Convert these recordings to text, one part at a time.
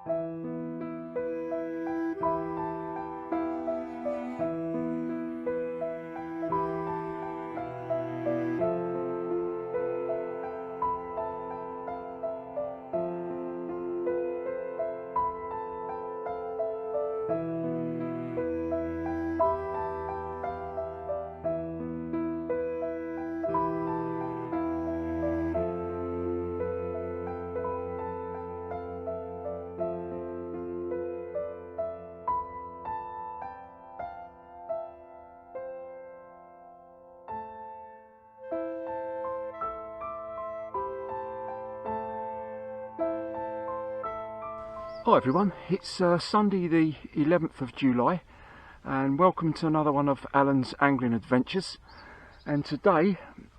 Hi everyone, it's Sunday the 11th of July and welcome to another one of Alan's angling adventures. And today,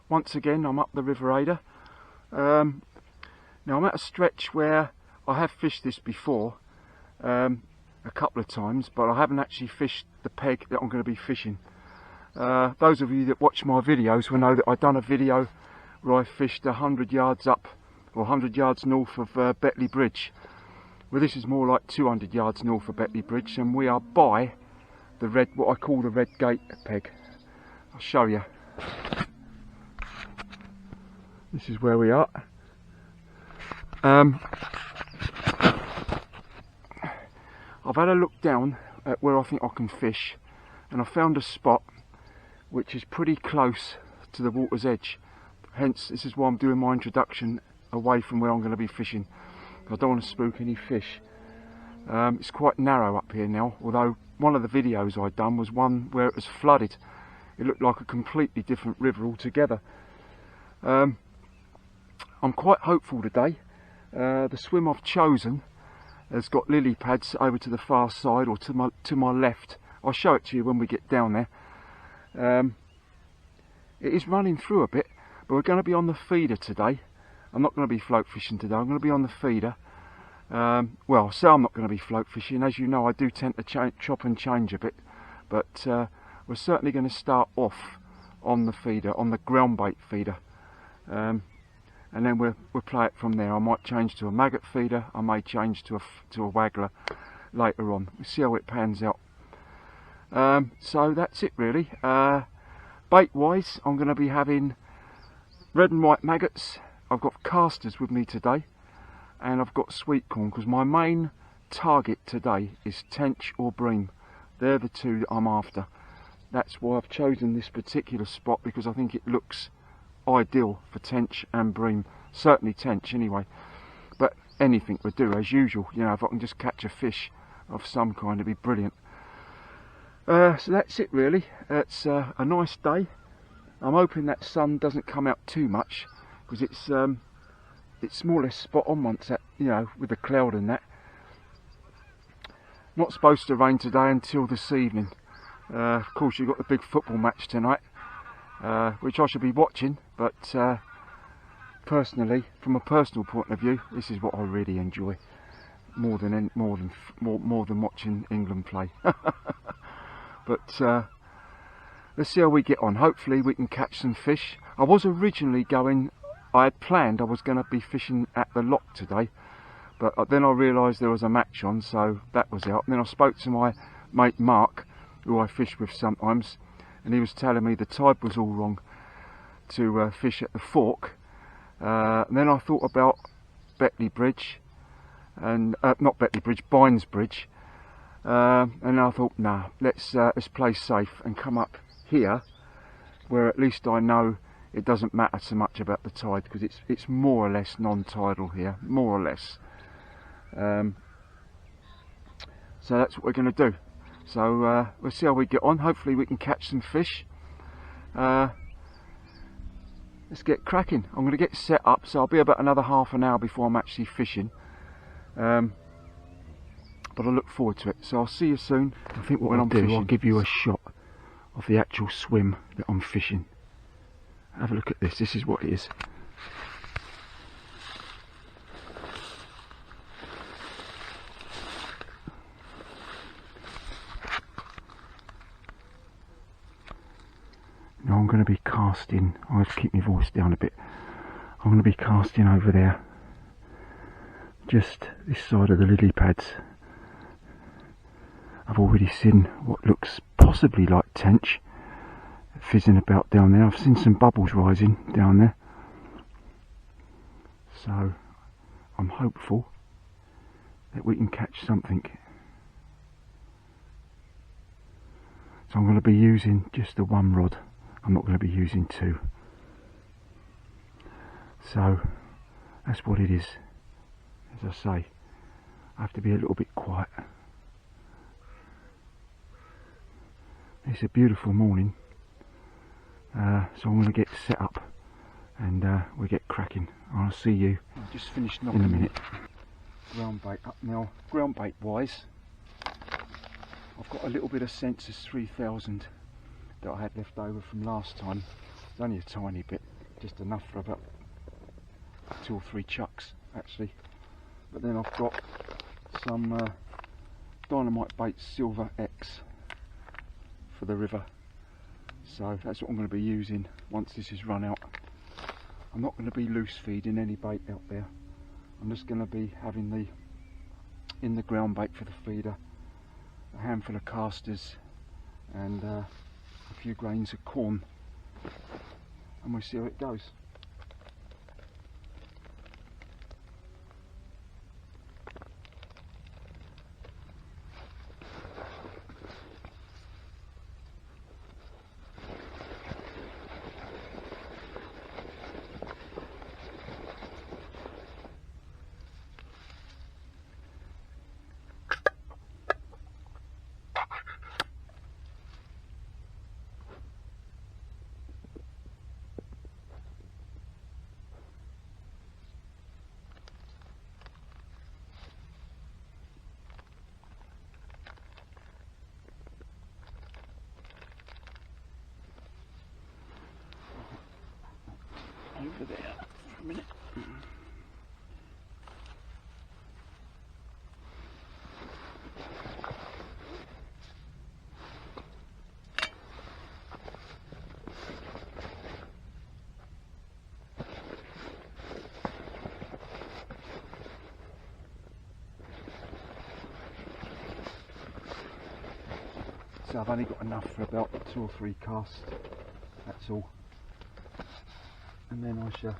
once again, I'm up the River Adur. Now I'm at a stretch where I have fished this before a couple of times, but I haven't actually fished the peg that I'm going to be fishing. Those of you that watch my videos will know that I've done a video where I fished 100 yards up or 100 yards north of Betley Bridge. Well, this is more like 200 yards north of Betley Bridge, and we are by the red, what I call the red gate peg. I'll show you. This is where we are. I've had a look down at where I think I can fish, and I found a spot which is pretty close to the water's edge. Hence, this is why I'm doing my introduction away from where I'm going to be fishing. I don't want to spook any fish. It's quite narrow up here now, although one of the videos I'd done was one where it was flooded. It looked like a completely different river altogether. I'm quite hopeful today. The swim I've chosen has got lily pads over to the far side, or to my left. I'll show it to you when we get down there. It is running through a bit, but we're going to be on the feeder today. I'm not going to be float fishing today, I'm going to be on the feeder. Well, so I'm not going to be float fishing. As you know, I do tend to chop and change a bit, but we're certainly going to start off on the feeder, on the groundbait feeder, and then we'll play it from there. I might change to a maggot feeder, I may change to a waggler later on. We'll see how it pans out. So that's it really. Bait wise, I'm going to be having red and white maggots. I've got casters with me today, and I've got sweet corn, because my main target today is tench or bream. They're the two that I'm after. That's why I've chosen this particular spot, because I think it looks ideal for tench and bream. Certainly tench anyway, but anything would do as usual. You know, if I can just catch a fish of some kind, it'd be brilliant. So that's it really. It's a nice day. I'm hoping that sun doesn't come out too much, because it's more or less spot on once that, you know, with the cloud and that. Not supposed to rain today until this evening. Of course, you've got the big football match tonight, which I should be watching, but personally, from a personal point of view, this is what I really enjoy more than watching England play. But let's see how we get on. Hopefully we can catch some fish. I was originally I had planned I was going to be fishing at the lock today, but then I realised there was a match on, so that was out. And then I spoke to my mate Mark, who I fish with sometimes, and he was telling me the tide was all wrong to fish at the fork. And then I thought about Betley Bridge, and not Betley Bridge, Bynes Bridge, and I thought, nah, let's play safe and come up here, where at least I know it doesn't matter so much about the tide, because it's more or less non-tidal here, more or less. So that's what we're going to do. So we'll see how we get on. Hopefully we can catch some fish. Let's get cracking. I'm going to get set up, so I'll be about another half an hour before I'm actually fishing. But I look forward to it. So I'll see you soon. I think what I'll do, I'll give you a shot of the actual swim that I'm fishing. Have a look at this. This is what it is. Now I'm going to be casting. I'll have to keep my voice down a bit. I'm going to be casting over there just this side of the lily pads, I've already seen what looks possibly like tench fizzing about down there. I've seen some bubbles rising down there, so I'm hopeful that we can catch something. So I'm going to be using just the one rod, I'm not going to be using two. So that's what it is. As I say, I have to be a little bit quiet. It's a beautiful morning, so I'm going to get set up and we'll get cracking. I'll see you. I've just finished knocking in a minute. Ground bait up now. Ground bait wise, I've got a little bit of Senses 3000 that I had left over from last time. It's only a tiny bit, just enough for about 2 or 3 chucks actually. But then I've got some Dynamite Bait Silver X for the river, so that's what I'm going to be using once this is run out. I'm not going to be loose feeding any bait out there. I'm just going to be having in the ground bait for the feeder, a handful of casters and a few grains of corn, and we'll see how it goes. Over there for a minute. So I've only got enough for about 2 or 3 casts, that's all. And then I shall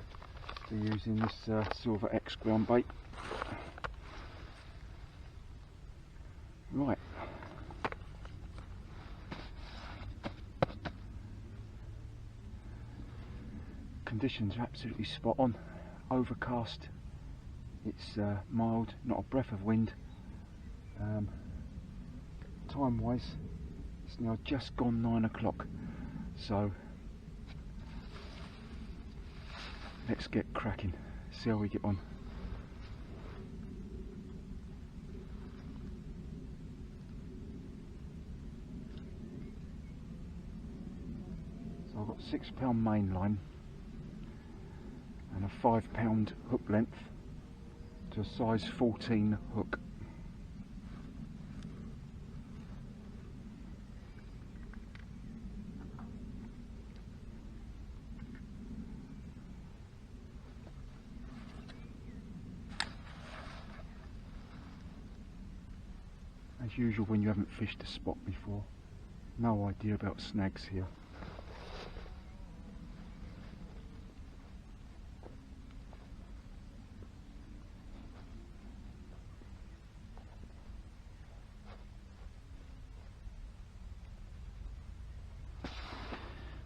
be using this Silver X ground bait. Right. Conditions are absolutely spot on. Overcast. It's mild, not a breath of wind. Time wise, it's now just gone 9 o'clock. So let's get cracking, see how we get on. So I've got 6-pound main line and a 5-pound hook length to a size 14 hook. As usual, when you haven't fished a spot before, no idea about snags here.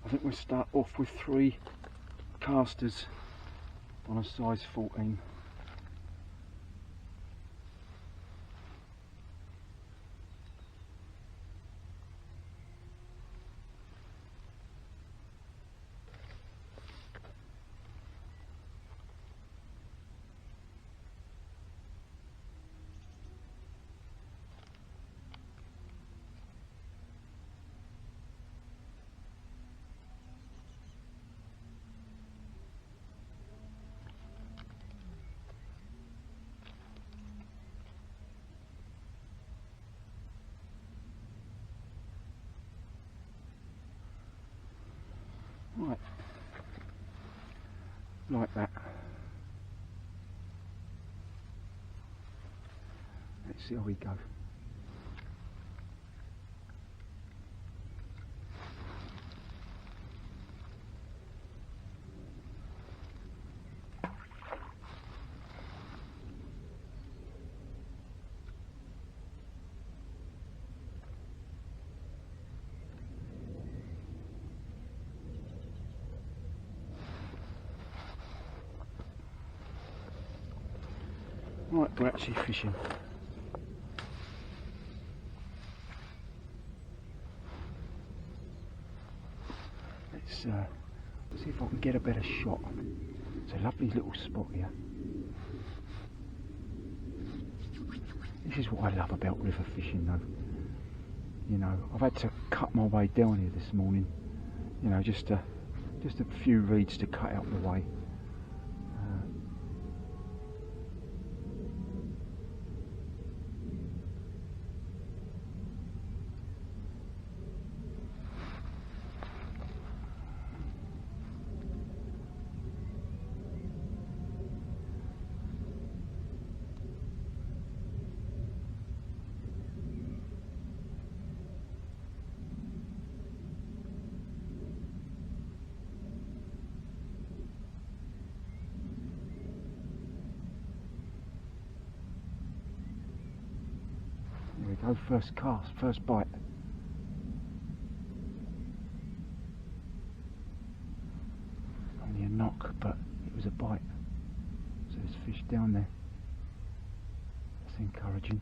I think we'll start off with 3 casters on a size 14. Right, like that. see how we go. Right, we're actually fishing. Let's see if I can get a better shot. It's a lovely little spot here. This is what I love about river fishing though. You know, I've had to cut my way down here this morning. You know, just a few reeds to cut out the way. There we go, first cast, first bite. Only a knock, but it was a bite. So there's fish down there. That's encouraging.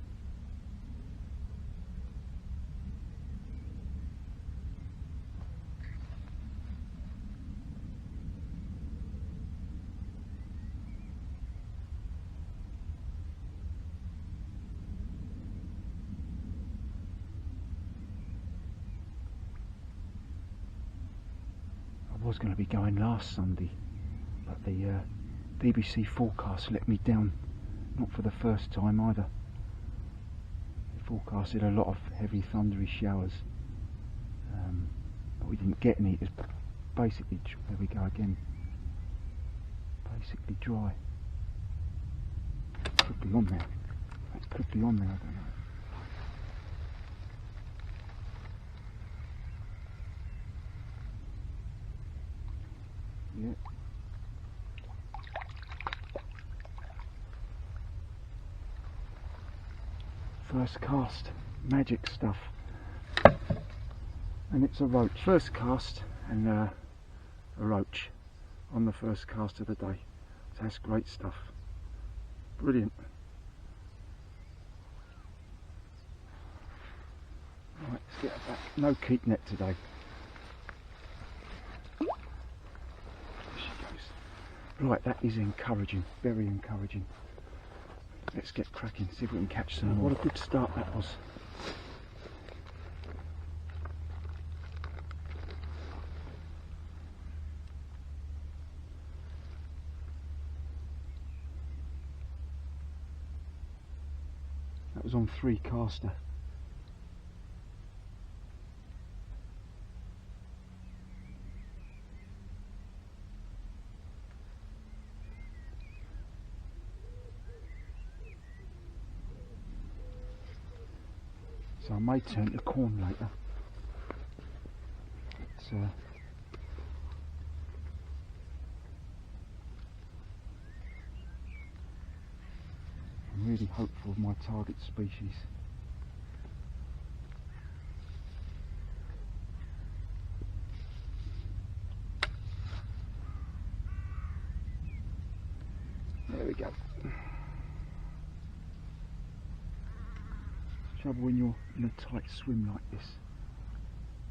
I was going to be going last Sunday, but the BBC forecast let me down, not for the first time either. They forecasted a lot of heavy thundery showers, but we didn't get any. It was basically, there we go again, basically dry. Could be on there, it could be on there, I don't know. Yeah. First cast, magic stuff, and it's a roach. First cast and a roach on the first cast of the day. So that's great stuff. Brilliant. Right, let's get it back. No keep net today. Right, that is encouraging, very encouraging. Let's get cracking, see if we can catch some more. What a good start that was. That was on 3 caster. So I may turn to corn later. I'm really hopeful of my target species. There we go. Trouble when you're in a tight swim like this,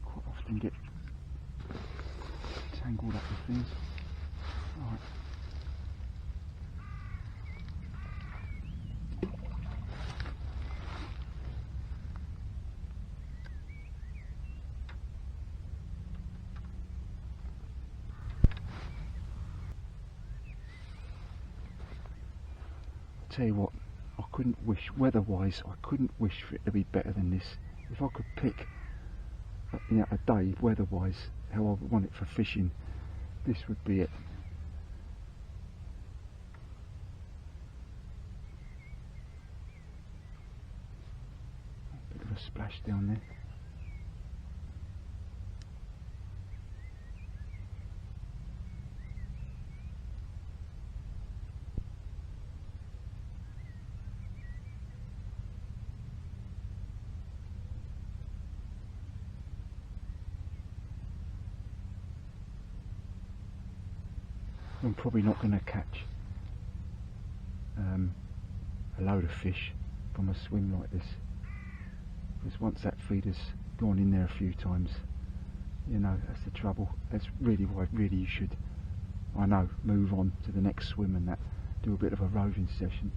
quite often get tangled up with things. Right. I'll tell you what, I couldn't wish, weather-wise, I couldn't wish for it to be better than this. If I could pick, you know, a day, weather-wise, how I would want it for fishing, this would be it. splash down there. I'm probably not going to catch a load of fish from a swim like this, because once that feeder's gone in there a few times, you know, that's the trouble. That's really why really you should, I know, move on to the next swim and that, do a bit of a roving session.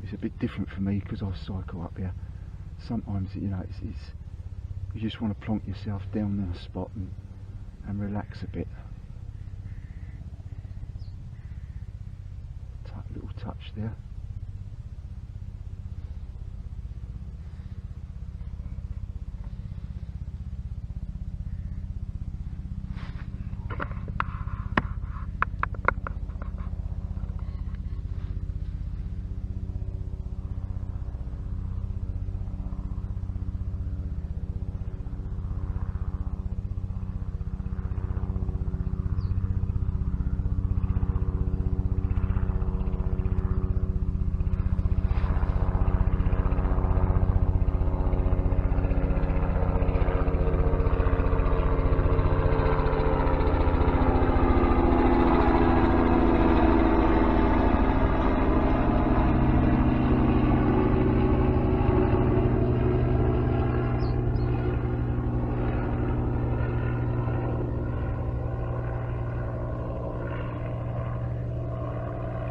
It's a bit different for me because I cycle up here. Sometimes, you know, it's you just want to plonk yourself down in a spot and relax a bit. Little touch there.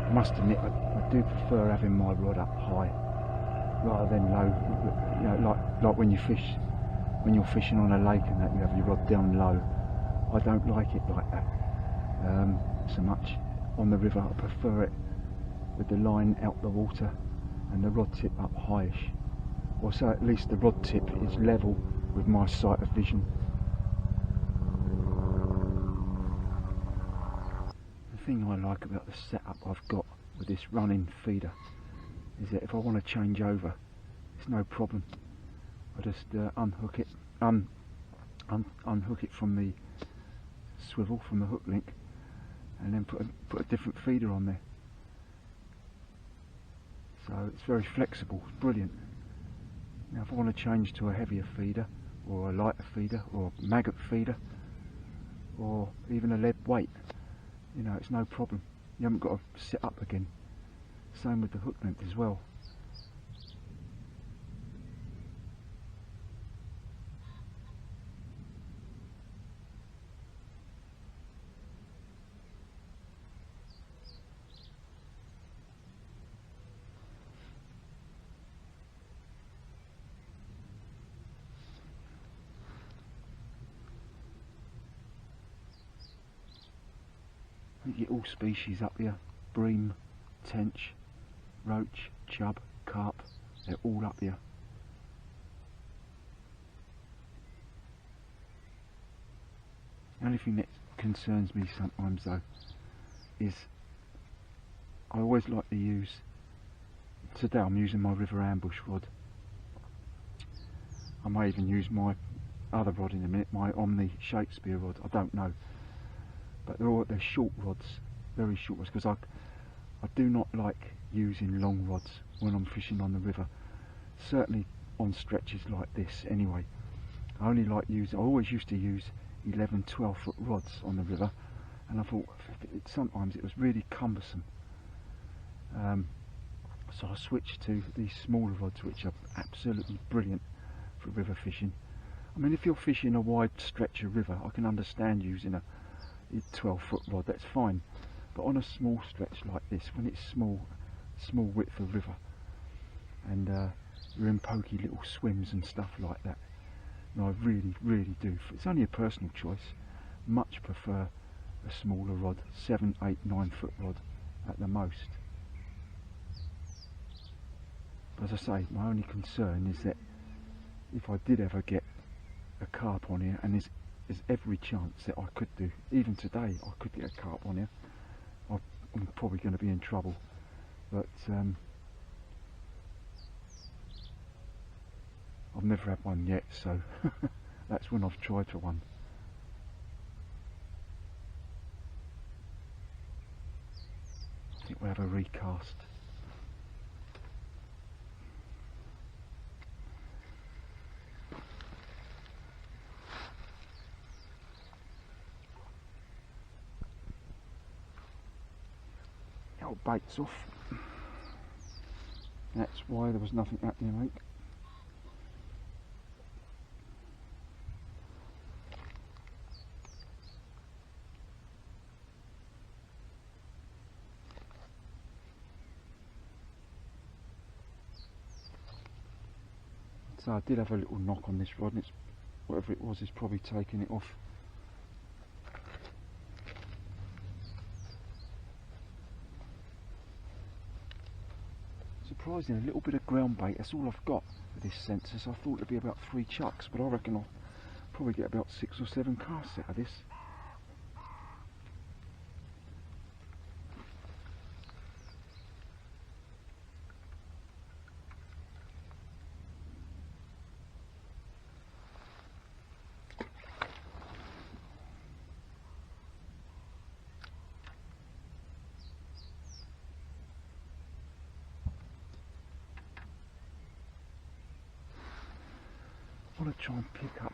I must admit, I do prefer having my rod up high rather than low. You know, like when you're fishing on a lake and that, you have your rod down low. I don't like it like that so much. On the river, I prefer it with the line out the water and the rod tip up highish, or so at least the rod tip is level with my sight of vision. The thing I like about the setup I've got with this running feeder is that if I want to change over, it's no problem. I just unhook it from the swivel, from the hook link, and then put a different feeder on there. So it's very flexible, it's brilliant. Now if I want to change to a heavier feeder, or a lighter feeder, or a maggot feeder, or even a lead weight, you know, it's no problem. You haven't got to sit up again. Same with the hook length as well. You get all species up here: bream, tench, roach, chub, carp, they're all up here. The only thing that concerns me sometimes though is I always like to use, today I'm using my river ambush rod. I may even use my other rod in a minute, my Omni Shakespeare rod, I don't know. But they're short rods, very short rods, because I do not like using long rods when I'm fishing on the river. Certainly on stretches like this anyway. I always used to use 11, 12 foot rods on the river, and I thought sometimes it was really cumbersome. So I switched to these smaller rods, which are absolutely brilliant for river fishing. I mean, if you're fishing a wide stretch of river, I can understand using a 12 foot rod, that's fine. But on a small stretch like this, when it's small width of river, and you're in pokey little swims and stuff like that, and I really do, it's only a personal choice, much prefer a smaller rod, 7, 8, 9 foot rod at the most. But as I say, my only concern is that if I did ever get a carp on here, and there's every chance that I could do, even today I could get a carp on here, I'm probably going to be in trouble, but I've never had one yet, so that's when I've tried for one. I think we'll have a recast. The old bait's off. That's why there was nothing happening, mate. So I did have a little knock on this rod, and it's, whatever it was is probably taking it off. Surprisingly, a little bit of ground bait, that's all I've got for this sensor, so I thought it'd be about 3 chucks, but I reckon I'll probably get about 6 or 7 casts out of this. I want to try and pick up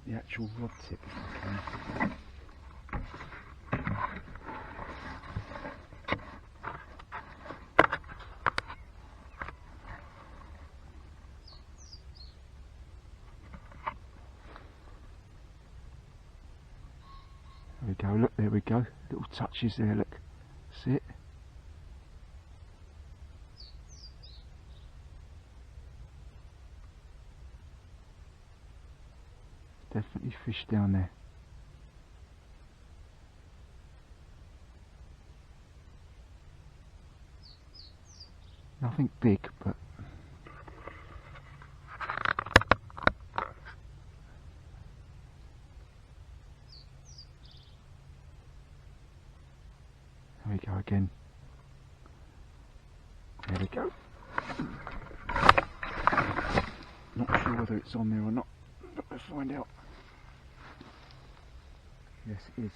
the actual rod tip if I can. There we go, look, there we go. Little touches there, look. See it? Definitely fish down there. Nothing big, but there we go again. There we go. Not sure whether it's on there or not, but we'll find out. Yes, it is.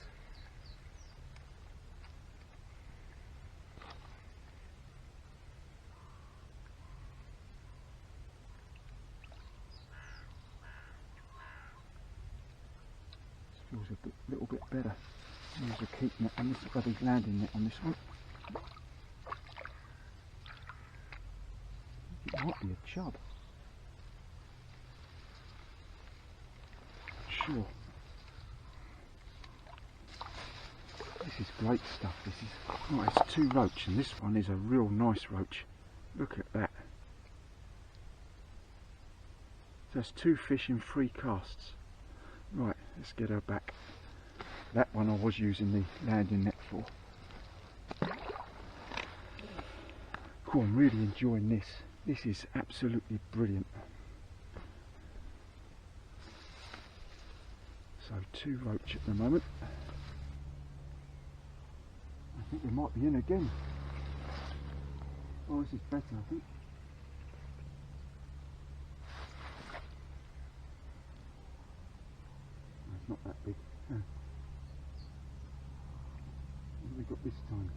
Feels a little bit better. There's a keep net on this, bloody landing net on this one. It might be a chub. Sure. This is great stuff. This is, oh, it's 2 roach, and this one is a real nice roach. Look at that. So that's 2 fish in 3 casts. Right, let's get her back. That one I was using the landing net for. Cool, I'm really enjoying this. This is absolutely brilliant. So 2 roach at the moment. I think we might be in again. Oh, this is better, I think. No, it's not that big. What have we got this time?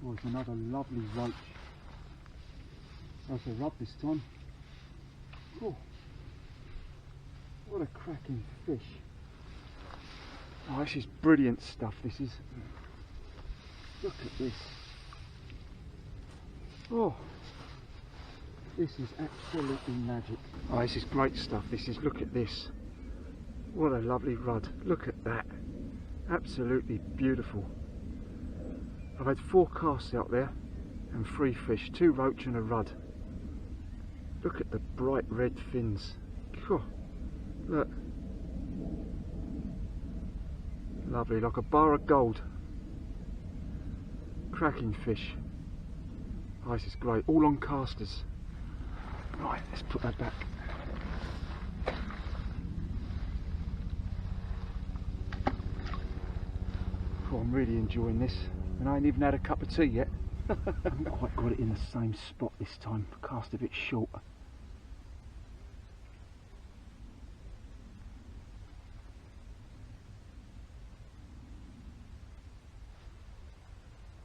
Oh, it's another lovely roach. That's a rub this time. Oh, what a cracking fish. Oh, this is brilliant stuff. This is, look at this. Oh, this is absolutely magic. Oh, this is great stuff. This is, look at this. What a lovely rud. Look at that. Absolutely beautiful. I've had 4 casts out there and 3 fish, 2 roach and a rudd. Look at the bright red fins. Oh, look. Lovely, like a bar of gold. Cracking fish. Oh, this is great, all on casters. Right, let's put that back. Oh, I'm really enjoying this, and I ain't even had a cup of tea yet. I haven't quite got it in the same spot this time, cast a bit short.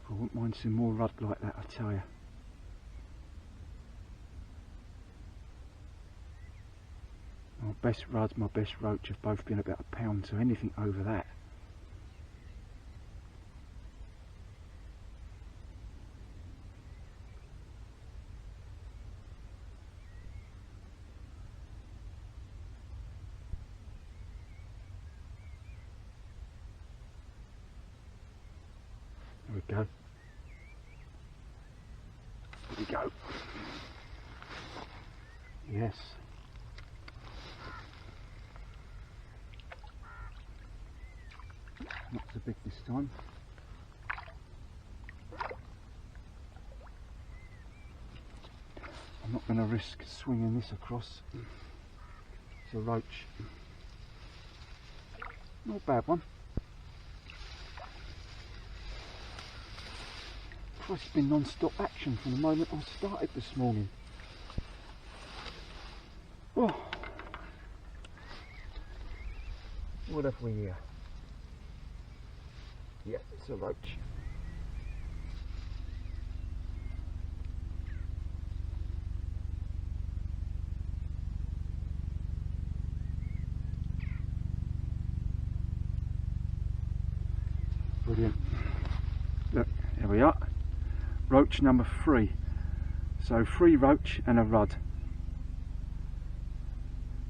I wouldn't mind some more rudd like that, I tell you. My best rudd, my best roach have both been about a pound, so anything over that. There we go. There we go. Yes. Not so big this time. I'm not going to risk swinging this across. It's a roach. Not a bad one. It's been non-stop action from the moment I started this morning. Oh. What have we here? Yeah, it's a roach. Brilliant. Look, there we are. Roach number 3. So 3 roach and a rudd.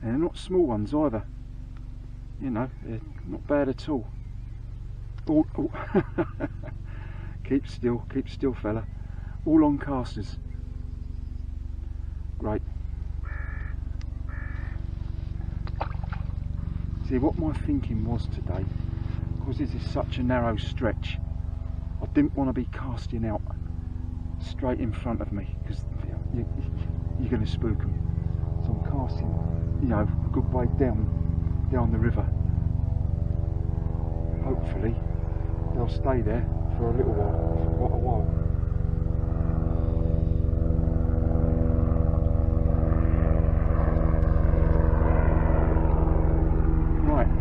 And they're not small ones either. You know, they're not bad at all. All keep still fella. All on casters. Great. See, what my thinking was today, because this is such a narrow stretch, I didn't want to be casting out straight in front of me, because you're going to spook them. So I'm casting, you know, a good way down the river. Hopefully they'll stay there for a little while, for quite a while. Right,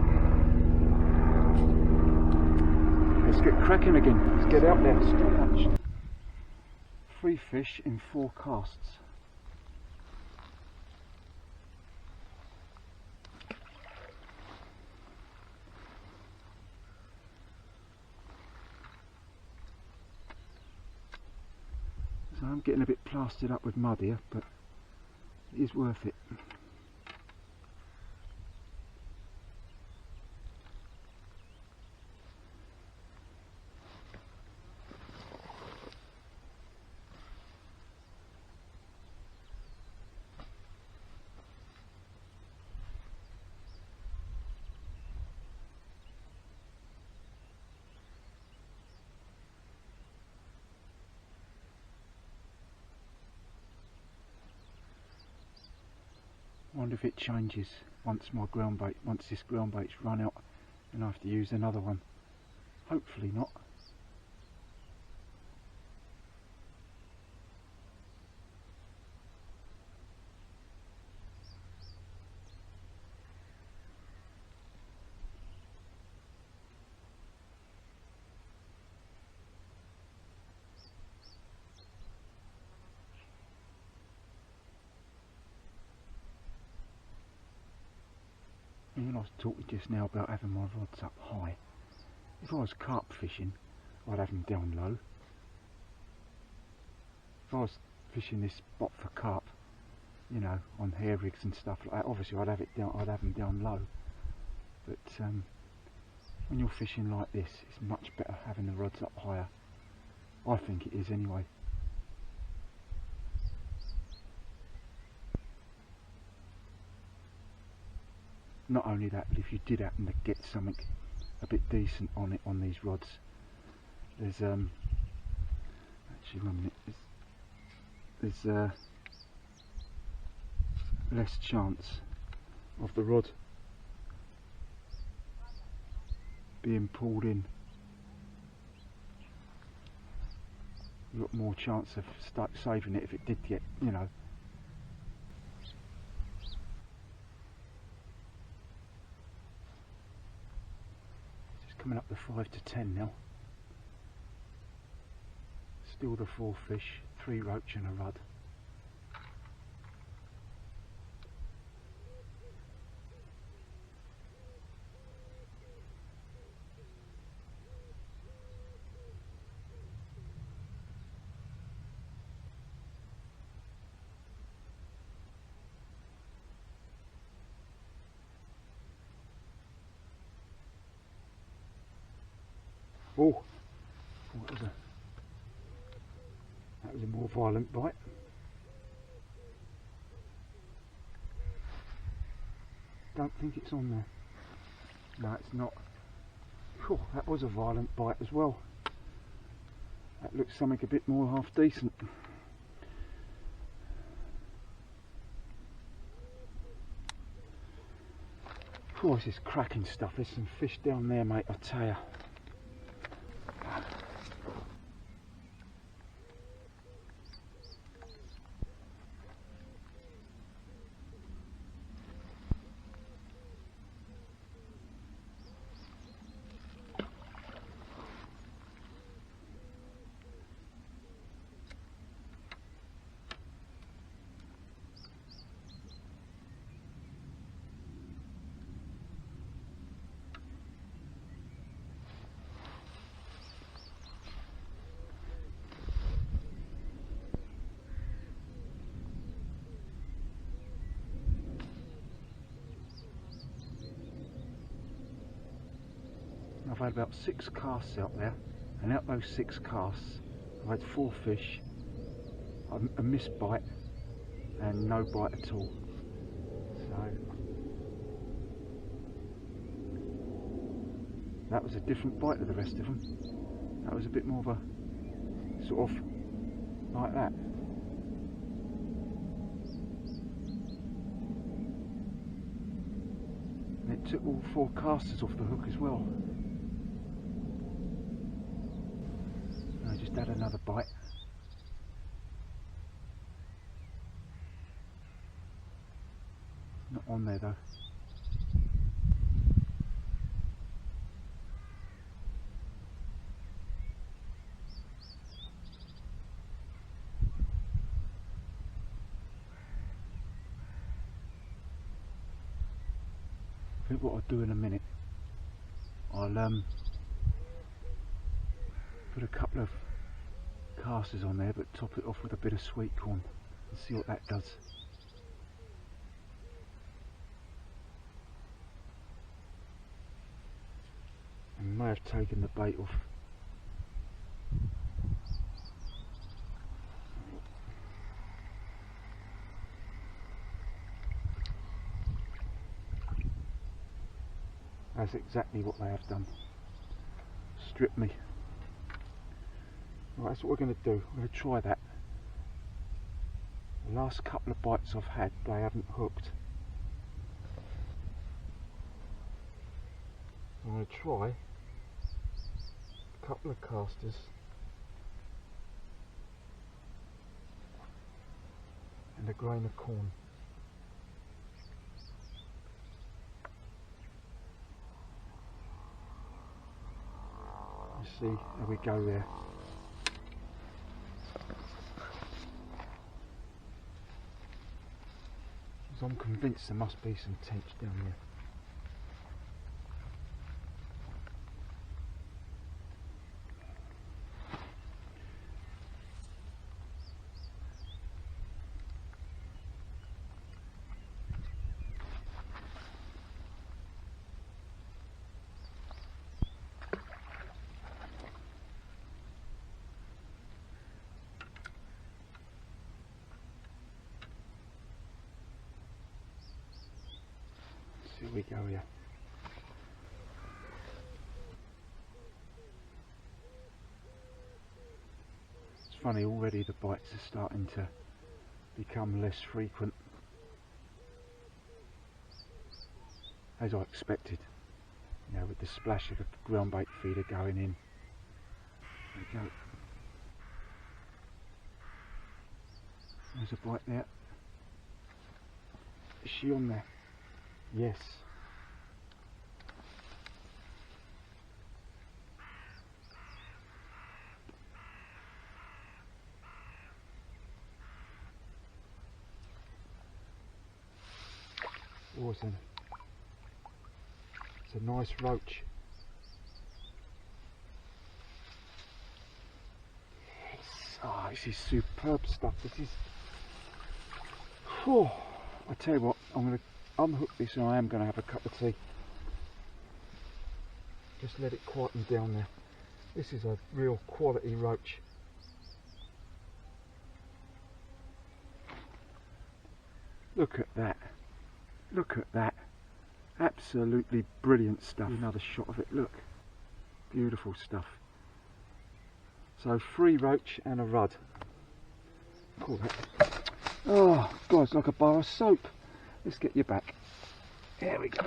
let's get cracking again. Let's get out there. Stop much. 3 fish in 4 casts. So I'm getting a bit plastered up with mud here, but it is worth it. I wonder if it changes once this groundbait's run out and I have to use another one. Hopefully not. And I was talking just now about having my rods up high. If I was carp fishing, I'd have them down low. If I was fishing this spot for carp, you know, on hair rigs and stuff like that, obviously I'd have them down low. But when you're fishing like this, it's much better having the rods up higher. I think it is anyway. Not only that, but if you did happen to get something a bit decent on it, on these rods, there's actually 1 minute, there's less chance of the rod being pulled in. You've got more chance of saving it if it did get, you know. Just coming up to 5 to 10 now. Still the 4 fish, 3 roach and a rudd. Oh, that was a more violent bite. Don't think it's on there. No, it's not. Oh, that was a violent bite as well. That looks something a bit more half decent. Oh, this is cracking stuff. There's some fish down there, mate, I tell you. I've had about 6 casts out there, and out those 6 casts I've had 4 fish, a missed bite and no bite at all. So that was a different bite to the rest of them. That was a bit more of a sort of like that. And it took all 4 casters off the hook as well. I just had another bite. Not on there though. I think what I'll do in a minute, I'll put a couple of casters on there, but top it off with a bit of sweet corn and see what that does. I may have taken the bait off. That's exactly what they have done. Stripped me. Right, that's what we're going to do. We're going to try that. The last couple of bites I've had, they haven't hooked. I'm going to try a couple of casters and a grain of corn. Let's see how we go there. So I'm convinced there must be some tench down there. Here we go here. It's funny, already the bites are starting to become less frequent, as I expected, you know, with the splash of the groundbait feeder going in. There we go. There's a bite there. Is she on there? Yes. Awesome. It's a nice roach. Ah, this is superb stuff. This is. Oh, I tell you what, I'm going to unhook this and I am going to have a cup of tea. Just let it quieten down there. This is a real quality roach. Look at that. Look at that. Absolutely brilliant stuff. Another shot of it, look. Beautiful stuff. So 3 roach and a rudd. Call that. Oh God, it's like a bar of soap. Let's get you back. There we go.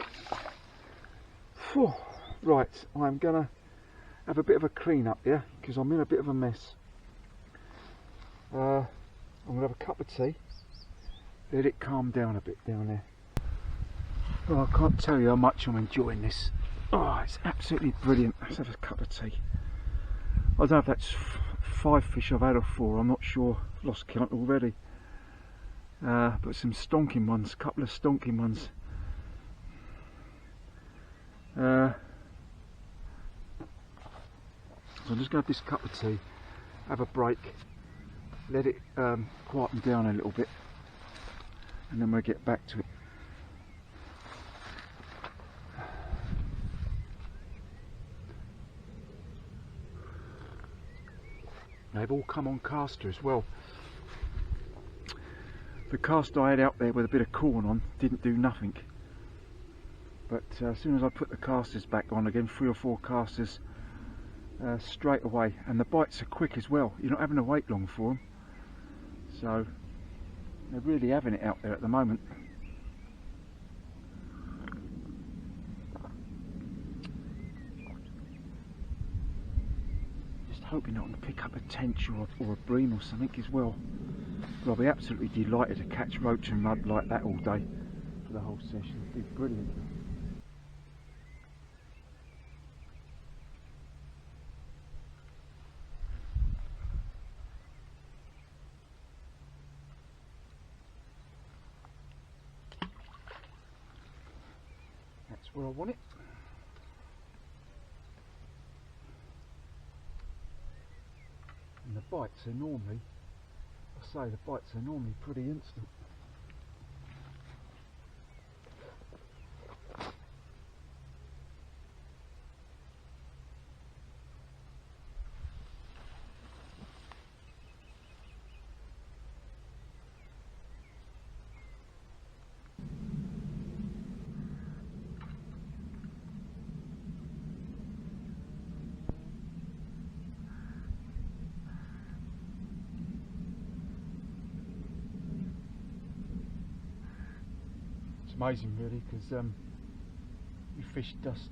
Whew. Right, I'm gonna have a bit of a clean up here because I'm in a bit of a mess. I'm gonna have a cup of tea. Let it calm down a bit down there. Oh, I can't tell you how much I'm enjoying this. Oh, it's absolutely brilliant. Let's have a cup of tea. I don't know if that's 5 fish I've had or 4, I'm not sure. I've lost count already. But some stonking ones, a couple of stonking ones. So I'm just going to have this cup of tea, have a break, let it quieten down a little bit, and then we'll get back to it. They've all come on caster as well. The cast I had out there with a bit of corn on didn't do nothing, but as soon as I put the casters back on again, 3 or 4 casters straight away, and the bites are quick as well. You're not having to wait long for them, so they're really having it out there at the moment. Hoping I can pick up a tench or a bream or something as well. But I'll be absolutely delighted to catch roach and rudd like that all day for the whole session. It'd be brilliant. That's where I want it. And the bites are normally, I say the bites are normally pretty instant. It's amazing really, because we fished just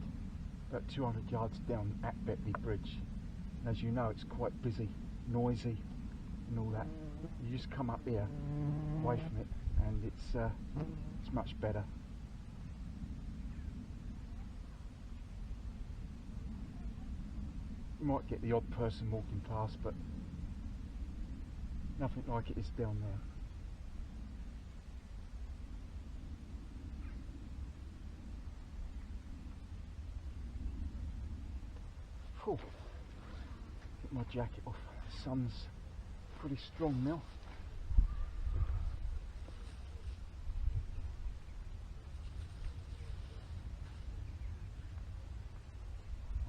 about 200 yards down at Betley Bridge, and as you know it's quite busy, noisy and all that. You just come up here away from it and it's much better. You might get the odd person walking past, but nothing like it is down there. Whew. Get my jacket off, the sun's pretty strong now.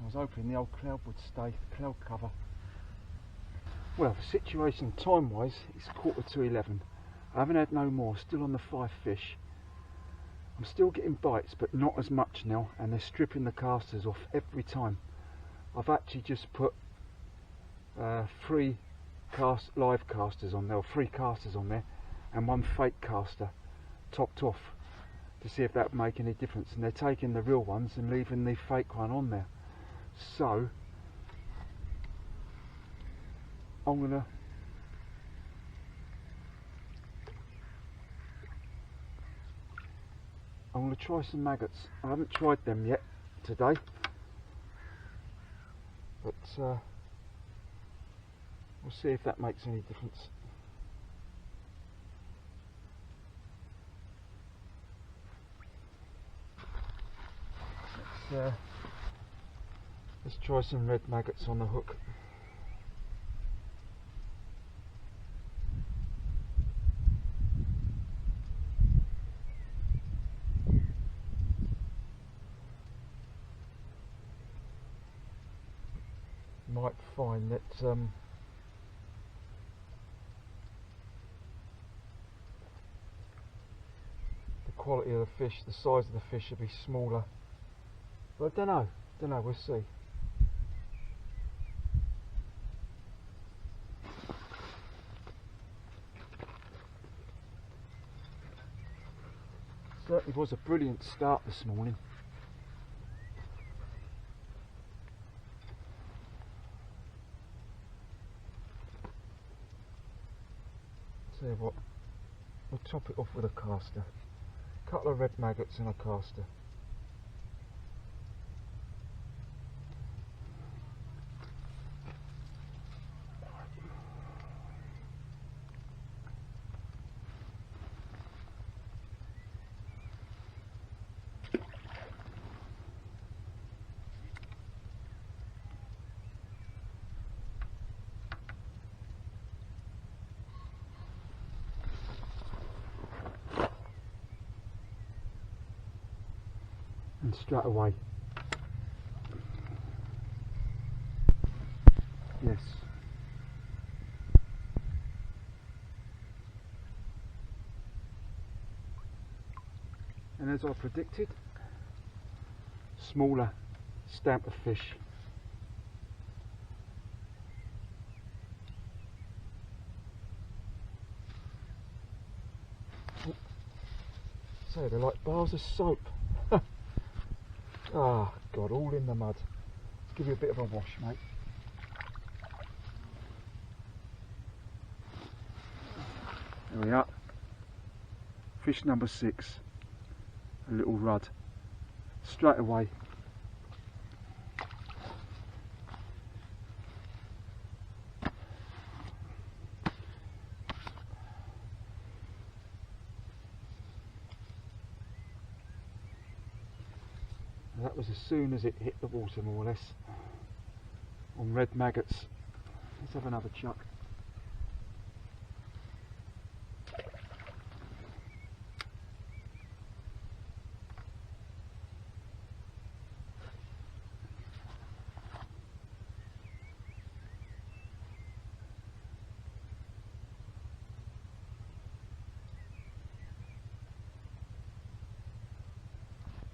I was hoping the old cloud would stay, the cloud cover. Well, the situation time wise is 11:15. I haven't had no more, still on the 5 fish. I'm still getting bites, but not as much now, and they're stripping the casters off every time. I've actually just put 3 live casters on there, or 3 casters on there, and one fake caster topped off to see if that would make any difference, and they're taking the real ones and leaving the fake one on there. So I'm gonna try some maggots. I haven't tried them yet today, but we'll see if that makes any difference. Let's try some red maggots on the hook. Might find that the quality of the fish, the size of the fish should be smaller, but I don't know, we'll see. Certainly was a brilliant start this morning. Tell you what, we'll top it off with a caster. A couple of red maggots and a caster. And straight away, yes, and as I predicted, smaller stamp of fish. So they're like bars of soap. Ah, God, all in the mud. Let's give you a bit of a wash, mate. There we are. Fish number 6. A little rudd. Straight away. That was as soon as it hit the water, more or less, on red maggots. Let's have another chuck.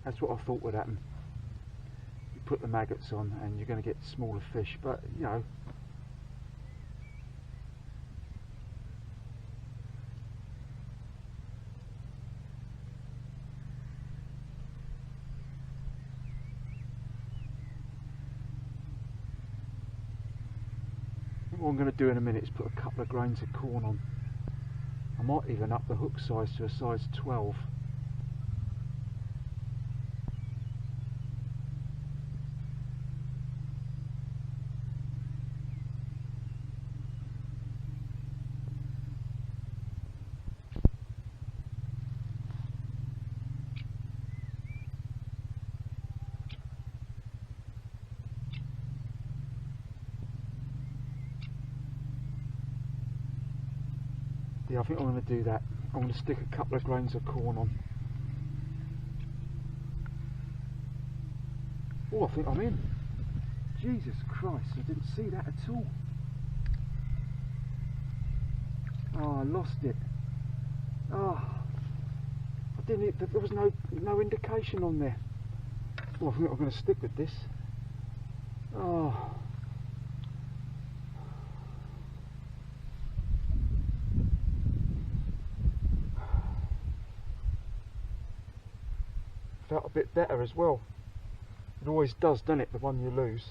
That's what I thought would happen. You put the maggots on and you're going to get smaller fish, but you know, what I'm going to do in a minute is put a couple of grains of corn on. I might even up the hook size to a size 12. Yeah, I think I'm going to do that. I'm going to stick a couple of grains of corn on. Oh, I think I'm in. Jesus Christ, I didn't see that at all. Oh, I lost it. Oh, I didn't. There was no indication on there. Oh, I think I'm going to stick with this. Oh. felt a bit better as well. It always does, doesn't it, the one you lose.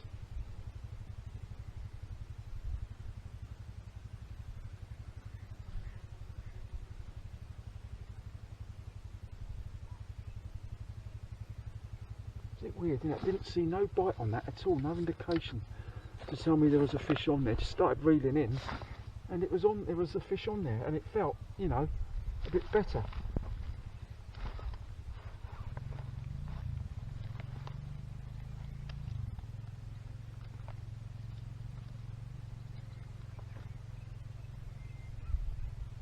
Is it weird, isn't it? I didn't see no bite on that at all, no indication to tell me there was a fish on there. Just started reeling in and it was on, there was a fish on there, and it felt, you know, a bit better.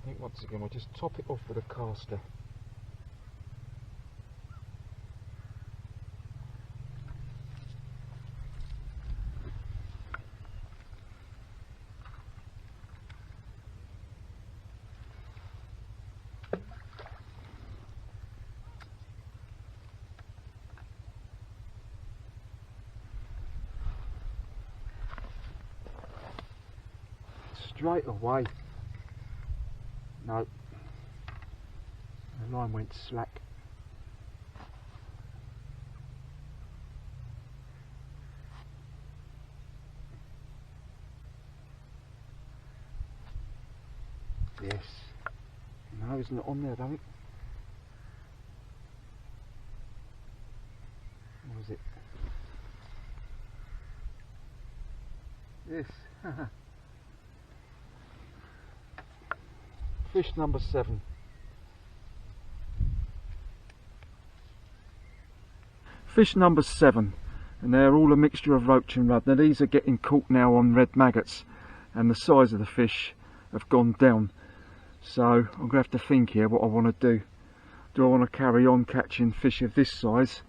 I think once again we'll just top it off with a caster. Straight away. No, the line went slack. Yes. No, isn't it on there, though? What was it? Yes. Fish number 7. Fish number 7, and they're all a mixture of roach and rudd. Now these are getting caught now on red maggots, and the size of the fish have gone down. So I'm going to have to think here what I want to do. Do I want to carry on catching fish of this size,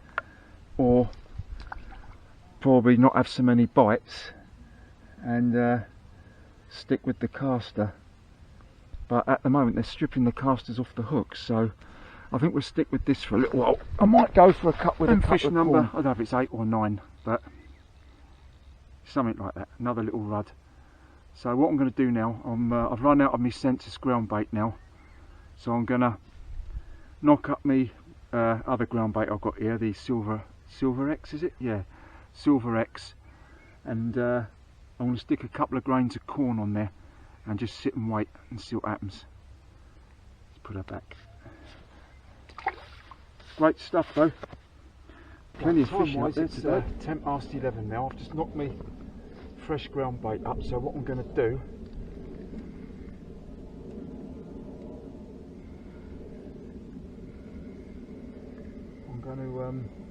or probably not have so many bites and stick with the caster? But at the moment they're stripping the casters off the hooks, so I think we'll stick with this for a little while. I might go for a cut with a fish number, I don't know if it's 8 or 9, but something like that, another little rudd. So what I'm going to do now, I've run out of my Sensus ground bait now, so I'm going to knock up my other ground bait I've got here, the Silver X, is it? Yeah, Silver X, and I'm going to stick a couple of grains of corn on there and just sit and wait and see what happens. Let's put her back. Great stuff though. Plenty of fish out there today. 11 now. I've just knocked me fresh ground bait up, so what I'm going to do, I'm going to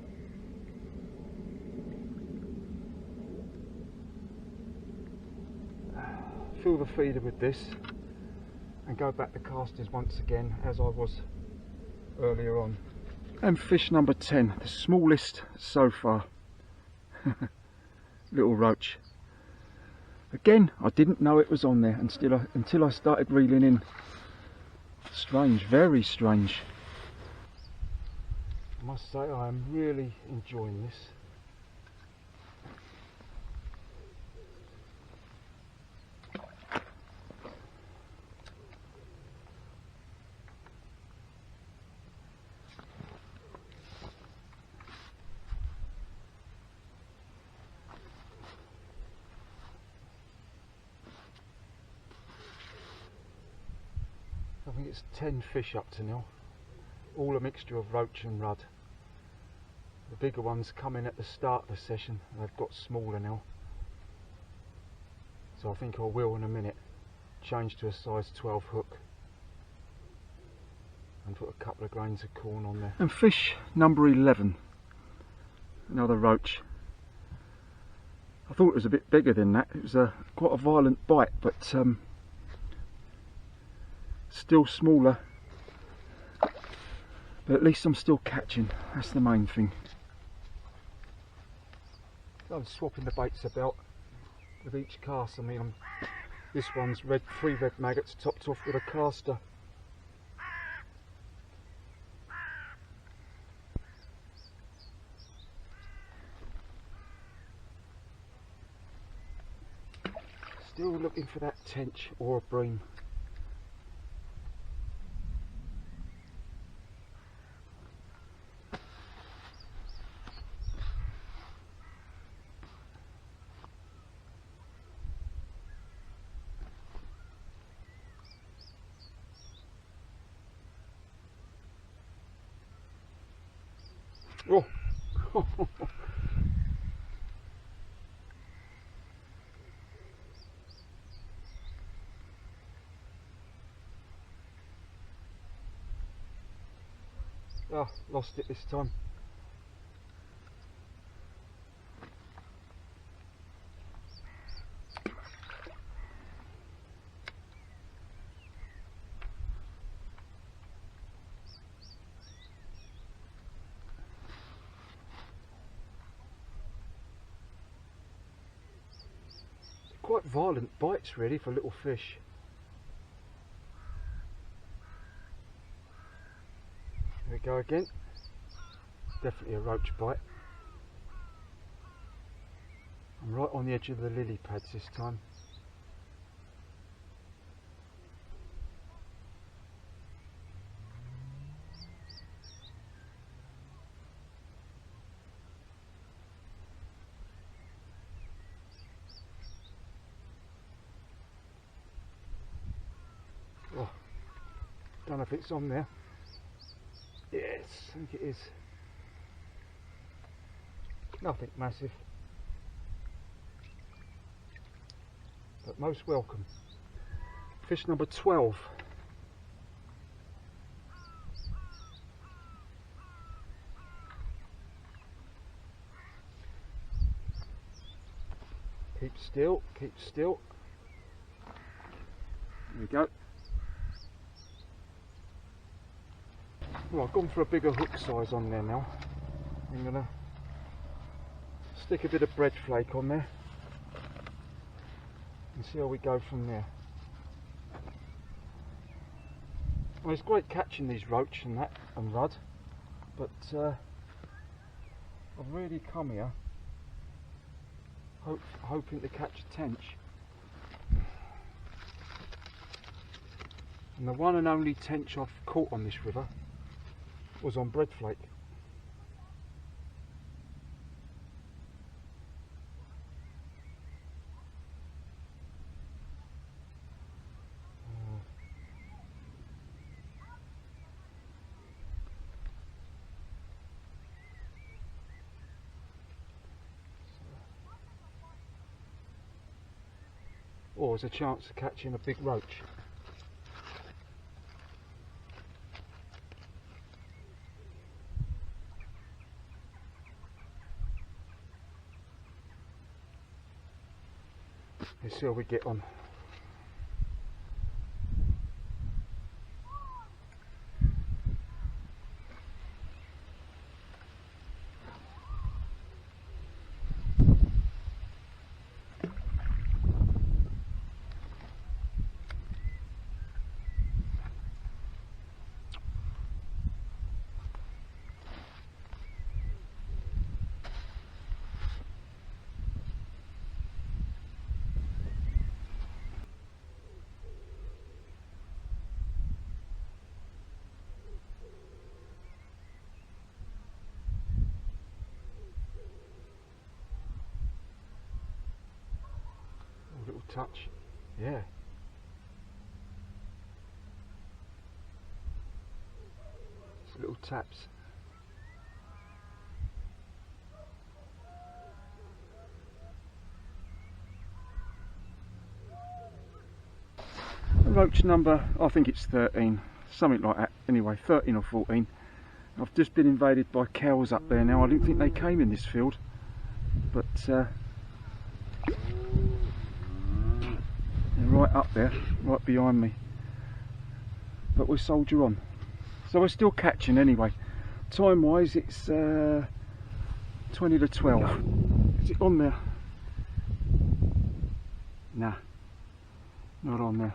fill the feeder with this and go back to casters once again as I was earlier on. And fish number 10, the smallest so far. Little roach. Again, I didn't know it was on there until I started reeling in. Strange, very strange. I must say I am really enjoying this. I think it's 10 fish up to now, all a mixture of roach and rudd. The bigger ones come in at the start of the session, and they've got smaller now. So I think I will in a minute change to a size 12 hook and put a couple of grains of corn on there. And fish number 11, another roach. I thought it was a bit bigger than that. It was quite a violent bite, but still smaller, but at least I'm still catching. That's the main thing. So I'm swapping the baits about with each cast. I mean, this one's 3 red maggots topped off with a caster. Still looking for that tench or a bream. Oh. Oh, lost it this time. Quite violent bites really for little fish. There we go again. Definitely a roach bite. I'm right on the edge of the lily pads this time. Oh, don't know if it's on there. Yes, I think it is. Nothing massive, but most welcome. Fish number 12. Keep still, keep still. There we go. Well, I've gone for a bigger hook size on there now. I'm going to stick a bit of bread flake on there and see how we go from there. Well, it's great catching these roach and that and rudd, but I've really come here hoping to catch a tench. And the one and only tench I've caught on this river was on bread flake. Or there's a chance of catching a big roach. Let's see how we get on. Little touch, yeah. Just little taps. Roach number, I think it's 13, something like that. Anyway, 13 or 14. I've just been invaded by cows up there now. I didn't think they came in this field, but they're right up there, right behind me. But we'll soldier on. So we're still catching anyway. Time wise it's 20 to 12. Is it on there? Nah, not on there.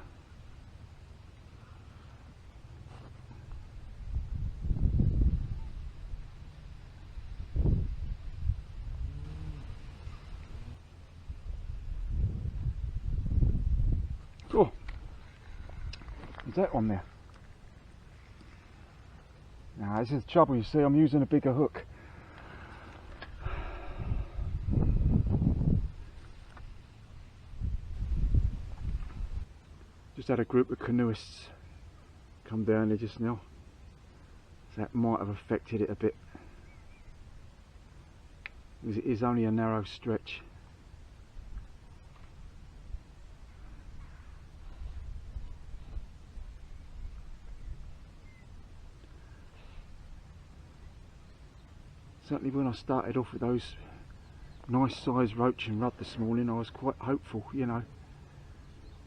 Oh, is that on there? Now this is the trouble, you see, I'm using a bigger hook. Just had a group of canoeists come down there just now. So that might have affected it a bit. because it is only a narrow stretch. Certainly when I started off with those nice sized roach and rudd this morning, I was quite hopeful, you know,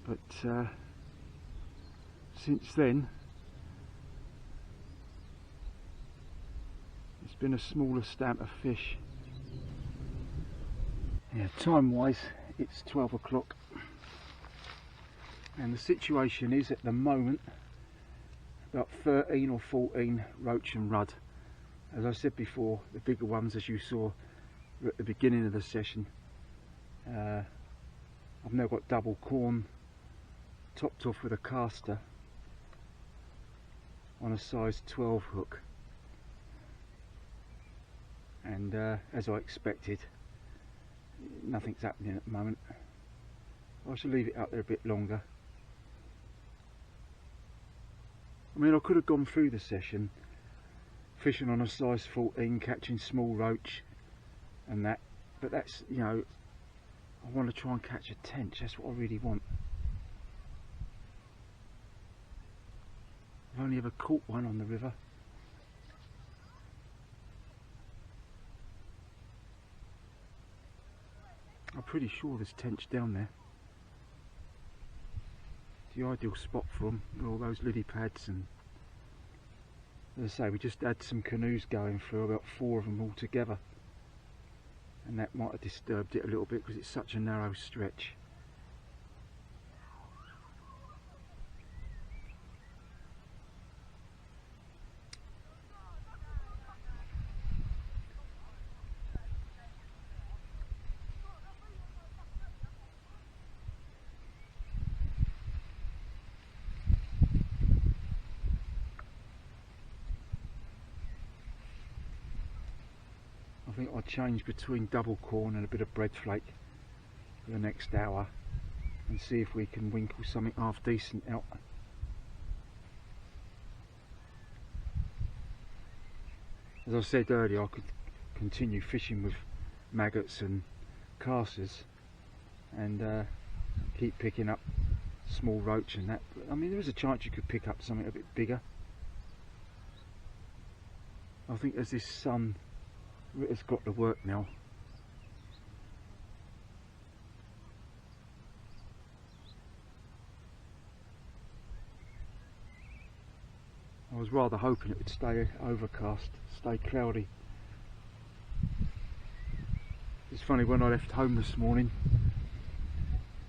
but since then it's been a smaller stamp of fish. Yeah, time wise it's 12 o'clock, and the situation is at the moment about 13 or 14 roach and rudd. As I said before, the bigger ones, as you saw at the beginning of the session, I've now got double corn topped off with a caster on a size 12 hook, and as I expected, nothing's happening at the moment. I shall leave it out there a bit longer. I mean, I could have gone through the session fishing on a size 14, catching small roach and that, but that's, you know, I want to try and catch a tench. That's what I really want. I've only ever caught one on the river. I'm pretty sure there's tench down there. It's the ideal spot for them, with all those lily pads, and as I say, we just had some canoes going through, about 4 of them all together, and that might have disturbed it a little bit because it's such a narrow stretch. I think I'll change between double corn and a bit of bread flake for the next hour and see if we can winkle something half decent out. As I said earlier, I could continue fishing with maggots and casters and keep picking up small roach and that, but I mean, there is a chance you could pick up something a bit bigger. I think as this sun has got to work now, I was rather hoping it would stay overcast, stay cloudy. It's funny, when I left home this morning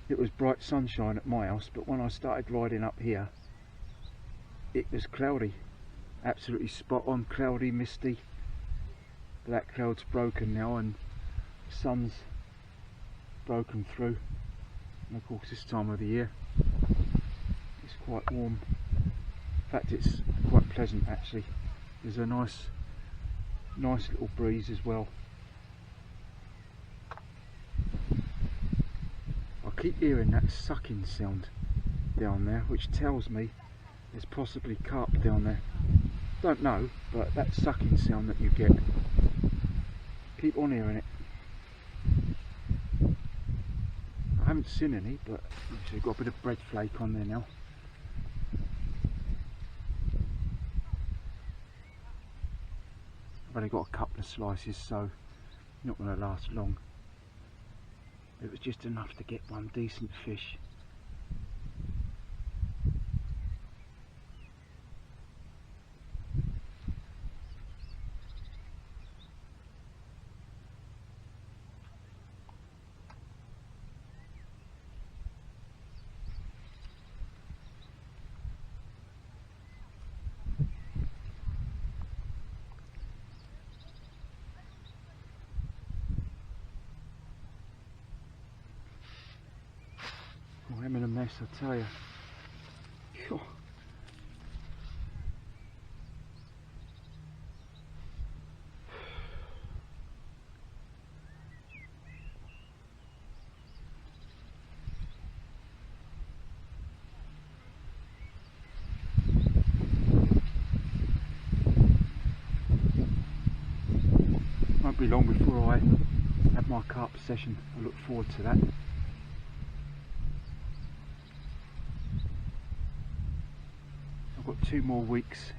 it was bright sunshine at my house, but when I started riding up here it was cloudy, absolutely spot on, cloudy, misty. Black cloud's broken now and the sun's broken through, and of course this time of the year it's quite warm. In fact, it's quite pleasant actually. There's a nice little breeze as well. I keep hearing that sucking sound down there, which tells me there's possibly carp down there. Don't know, but that sucking sound that you get, keep on hearing it. I haven't seen any, but actually got a bit of bread flake on there now. I've only got a couple of slices, so not going to last long. It was just enough to get one decent fish. I'm in a mess, I tell you. Phew. won't be long before I have my carp session. I look forward to that. I've got 2 more weeks.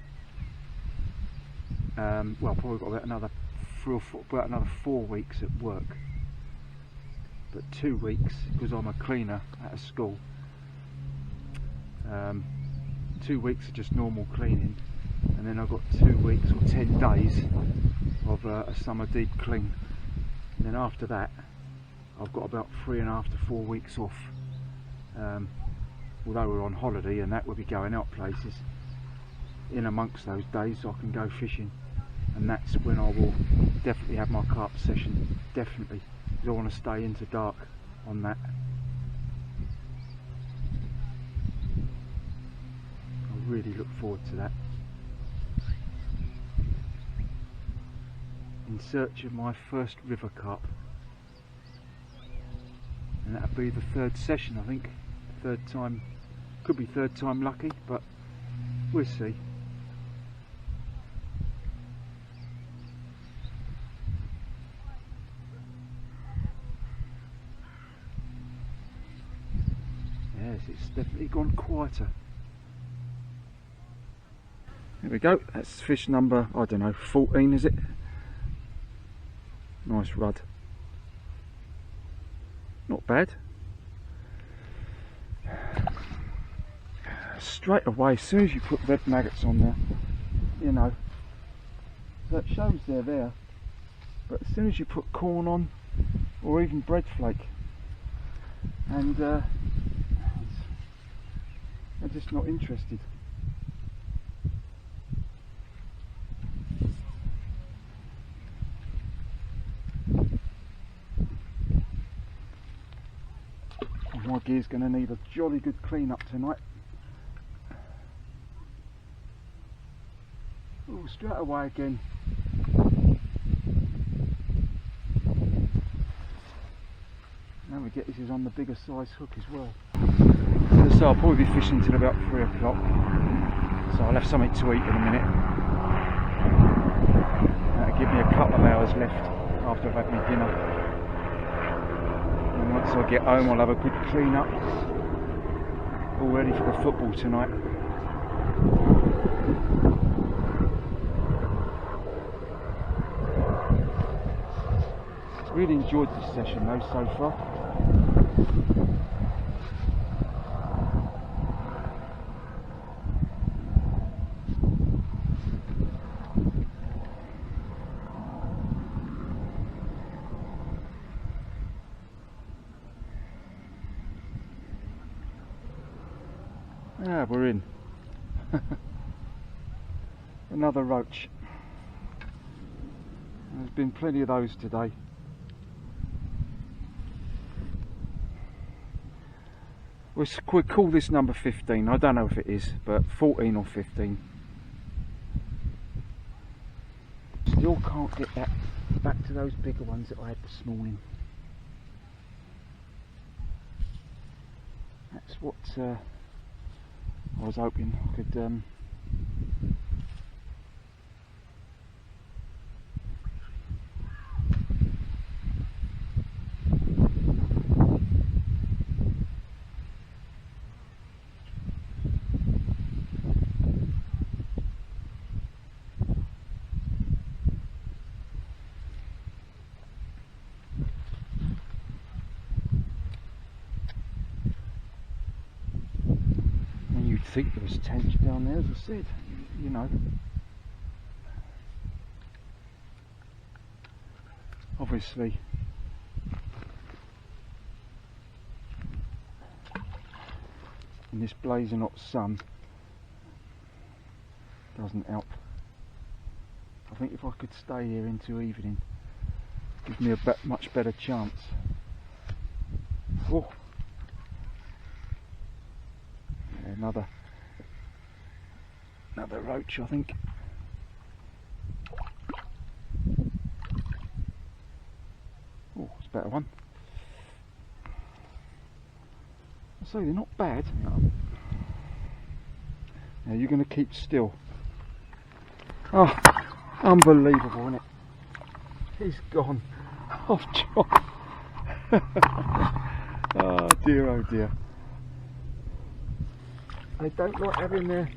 Well, probably got about another 4 weeks at work. But 2 weeks, because I'm a cleaner at a school. 2 weeks of just normal cleaning, and then I've got 2 weeks or 10 days of a summer deep clean. And then after that, I've got about 3.5 to 4 weeks off. Although we're on holiday, and that will be going out places. In amongst those days, I can go fishing, and that's when I will definitely have my carp session. Definitely, because I want to stay into dark on that. I really look forward to that. In search of my first river carp, and that'll be the 3rd session, I think. 3rd time, could be 3rd time lucky, but we'll see. Yes, it's definitely gone quieter. There we go, that's fish number, I don't know, 14 is it? Nice rud. Not bad. Straight away, as soon as you put red maggots on there, you know, that shows they're there, but as soon as you put corn on, or even bread flake, and they're just not interested. My gear's going to need a jolly good clean up tonight. Oh, straight away again. Now we get this is on the bigger size hook as well. So I'll probably be fishing till about 3 o'clock. So I'll have something to eat in a minute. That'll give me a couple of hours left after I've had my dinner. And once I get home, I'll have a good clean up, all ready for the football tonight. Really enjoyed this session though so far. Ah, we're in. Another roach. There's been plenty of those today. We'll call this number 15. I don't know if it is, but 14 or 15. Still can't get that back to those bigger ones that I had this morning. That's what I was hoping I could think there was tench down there, as I said, you know. Obviously, in this blazing hot sun, doesn't help. I think if I could stay here into evening, give me a much better chance. Oh, yeah, another roach, I think. Oh, it's a better one. I say they're not bad. Now you're going to keep still. Oh, unbelievable, isn't it? He's gone. Oh, John. Oh dear, oh dear. They don't like having their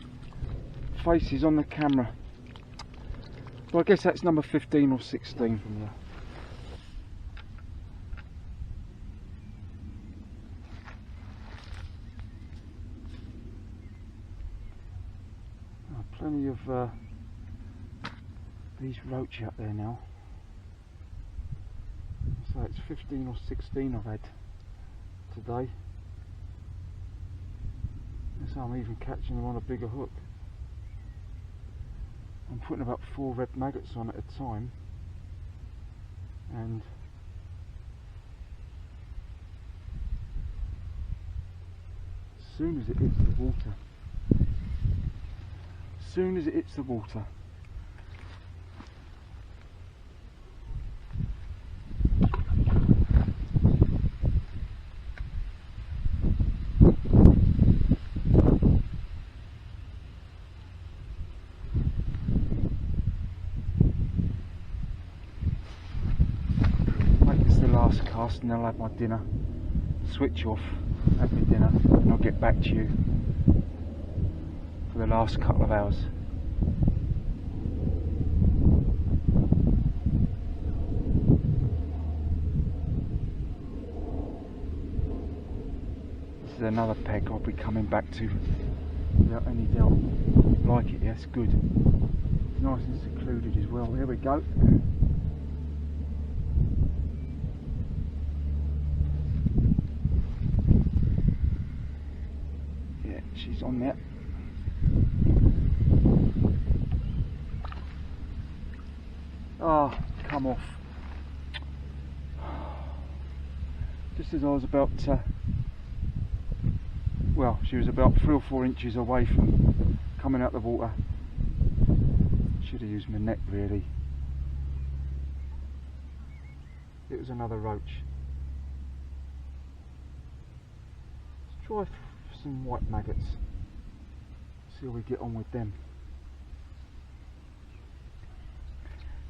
faces on the camera. Well, I guess that's number 15 or 16 from there. Oh, plenty of these roach out there now. So it's 15 or 16 I've had today. So I'm even catching them on a bigger hook. I'm putting about 4 red maggots on at a time, and as soon as it hits the water, cast, and I'll have my dinner, switch off, have my dinner, and I'll get back to you for the last couple of hours. This is another peg I'll be coming back to without any doubt. Like it, yes, good. Nice and secluded as well. Here we go. She's on there. Ah, come off. Just as I was about to, well, she was about 3 or 4 inches away from coming out the water. Should have used my net really. It was another roach. Let's try some white maggots, see how we get on with them.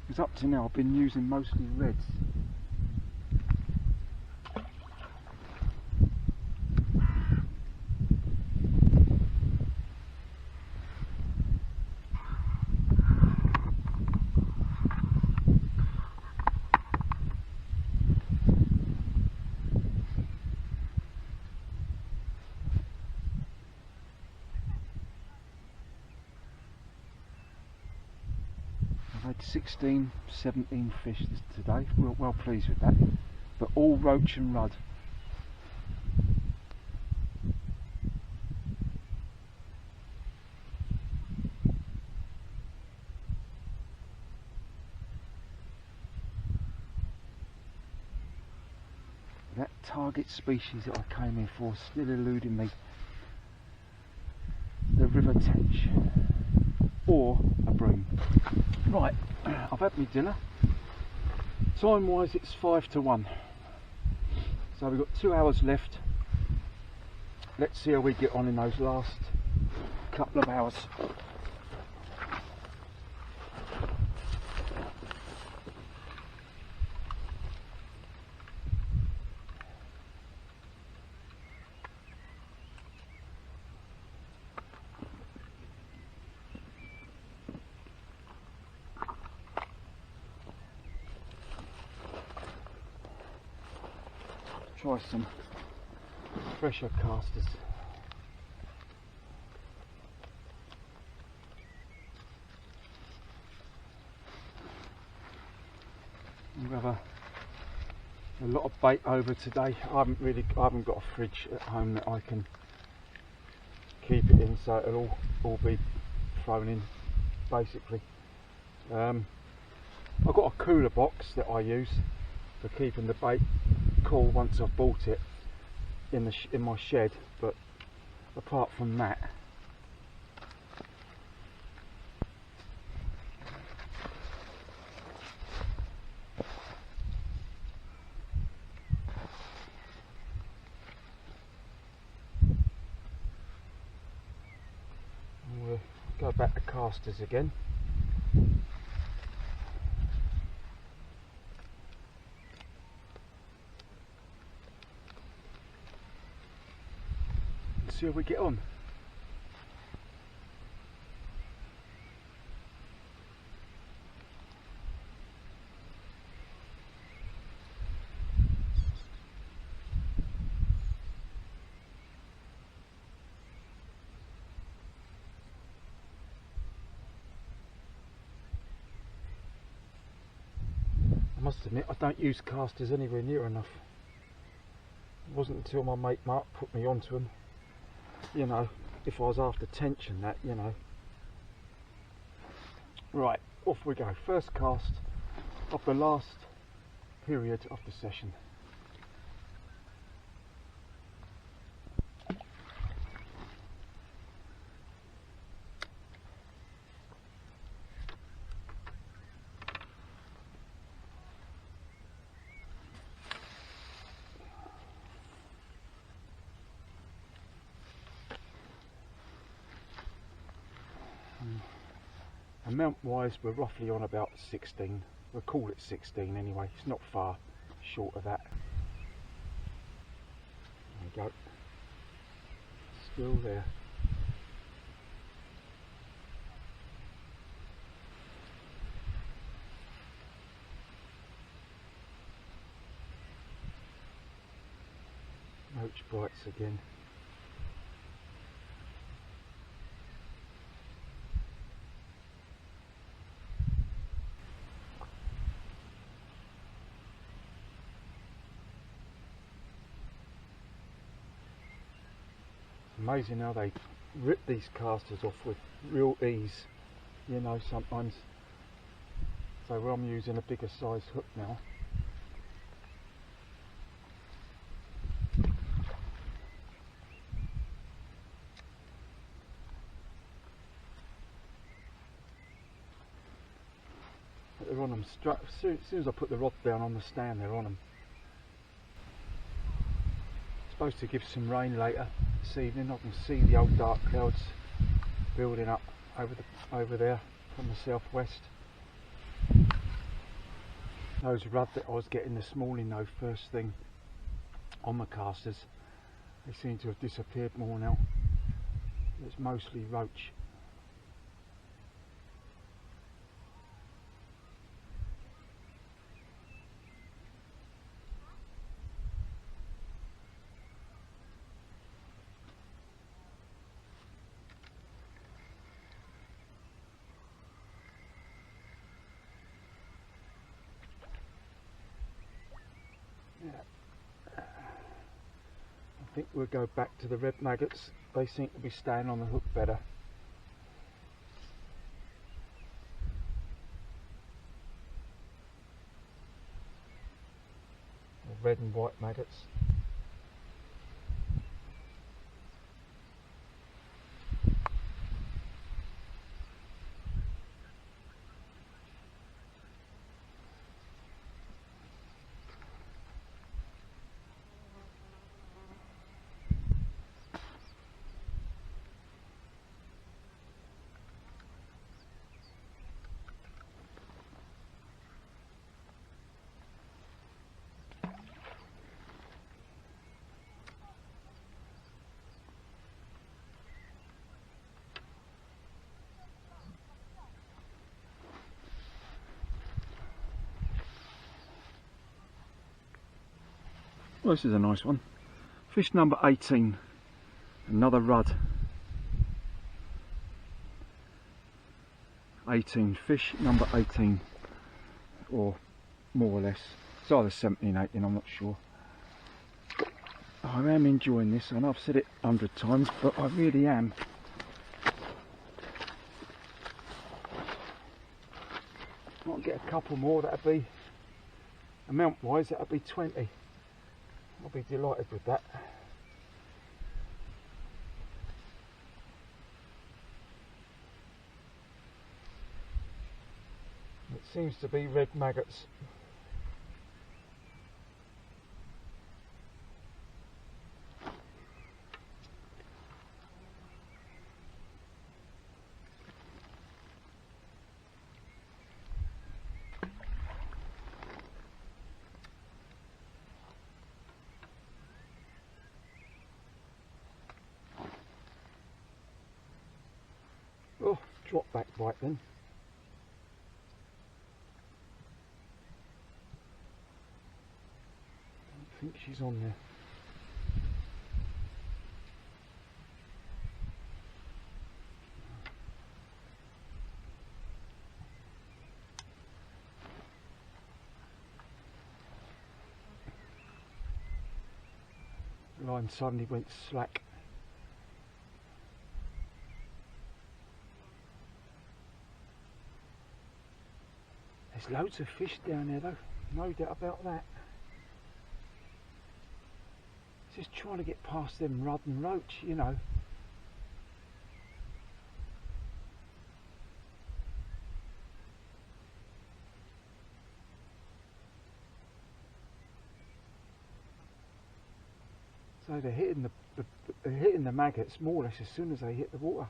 Because up to now I've been using mostly reds. I've had 16, 17 fish today, well pleased with that, but all roach and rudd. That target species that I came in for still eluding me. The river tench or a bream. Right, I've had my dinner. Time wise it's 5 to 1. So we've got 2 hours left. Let's see how we get on in those last couple of hours. Try some fresher casters. We have a lot of bait over today. I haven't got a fridge at home that I can keep it in, so it'll all be thrown in basically. I've got a cooler box that I use for keeping the bait cool once I've bought it in my shed, but apart from that, we'll go back to casters again. see how we get on. I must admit, I don't use casters anywhere near enough. It wasn't until my mate Mark put me onto them, you know, if I was after tench and that, you know. Right, off we go. First cast of the last period of the session. Amount wise, we're roughly on about 16. We'll call it 16 anyway, it's not far short of that. There we go. Still there. Roach bites again. Amazing how they rip these casters off with real ease, you know, sometimes. So I'm using a bigger size hook now. They're on them straight. As soon as I put the rod down on the stand, they're on them. Supposed to give some rain later this evening. I can see the old dark clouds building up over there from the southwest. Those rudd that I was getting this morning though, first thing on the casters, they seem to have disappeared more now. It's mostly roach. I think we'll go back to the red maggots. They seem to be staying on the hook better. The red and white maggots. Well, this is a nice one. Fish number 18, another rudd. 18, fish number 18, or more or less. It's either 17, 18, I'm not sure. I am enjoying this, and I've said it 100 times, but I really am. Might get a couple more, that'd be, amount wise, that'd be 20. I'll be delighted with that. It seems to be red maggots. drop back bite then. I think she's on there. The line suddenly went slack. There's loads of fish down there though, no doubt about that. Just trying to get past them rudd and roach, you know. So they're hitting the maggots more or less as soon as they hit the water.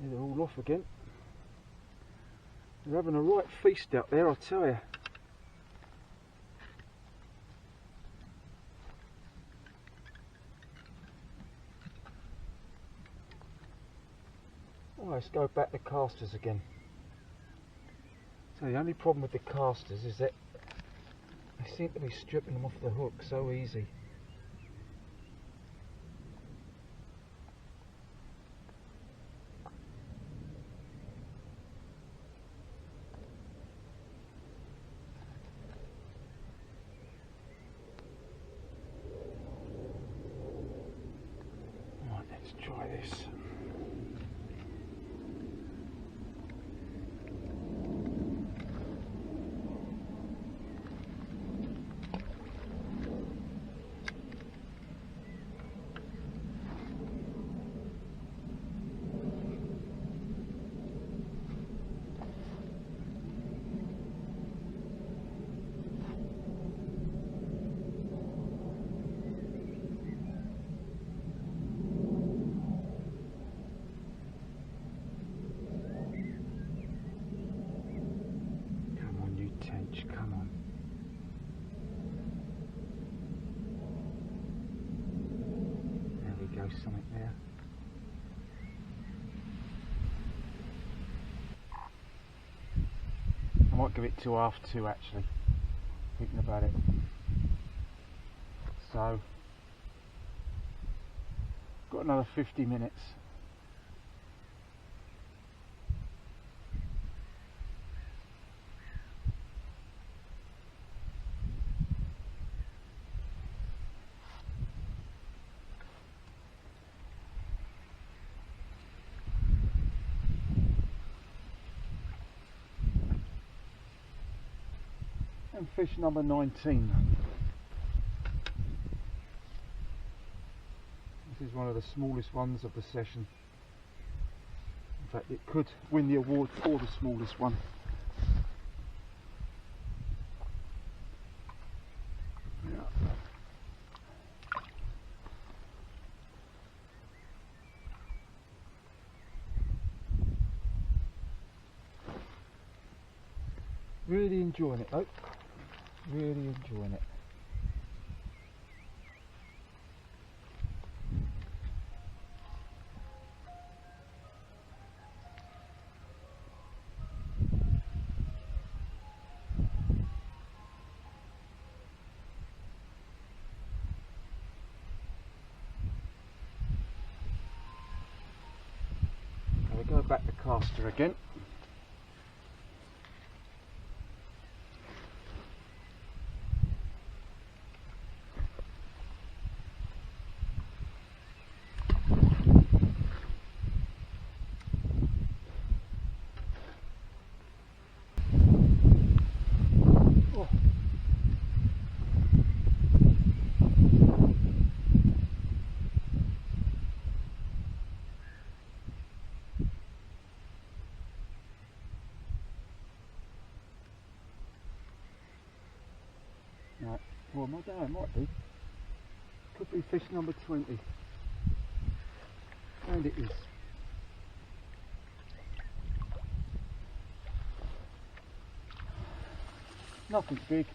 Yeah, they're all off again. They're having a right feast out there, I tell you. Oh, let's go back to casters again. So the only problem with the casters is that they seem to be stripping them off the hook so easy. Right, let's try this. Tench, come on. There we go, something there. I might give it till half 2 actually, thinking about it. So, got another 50 minutes. And fish number 19. This is one of the smallest ones of the session. In fact, it could win the award for the smallest one. Yeah. Really enjoying it though. Really enjoying it. Now we go back to caster again. Right, well, it might be. Could be fish number 20. And it is. Nothing big.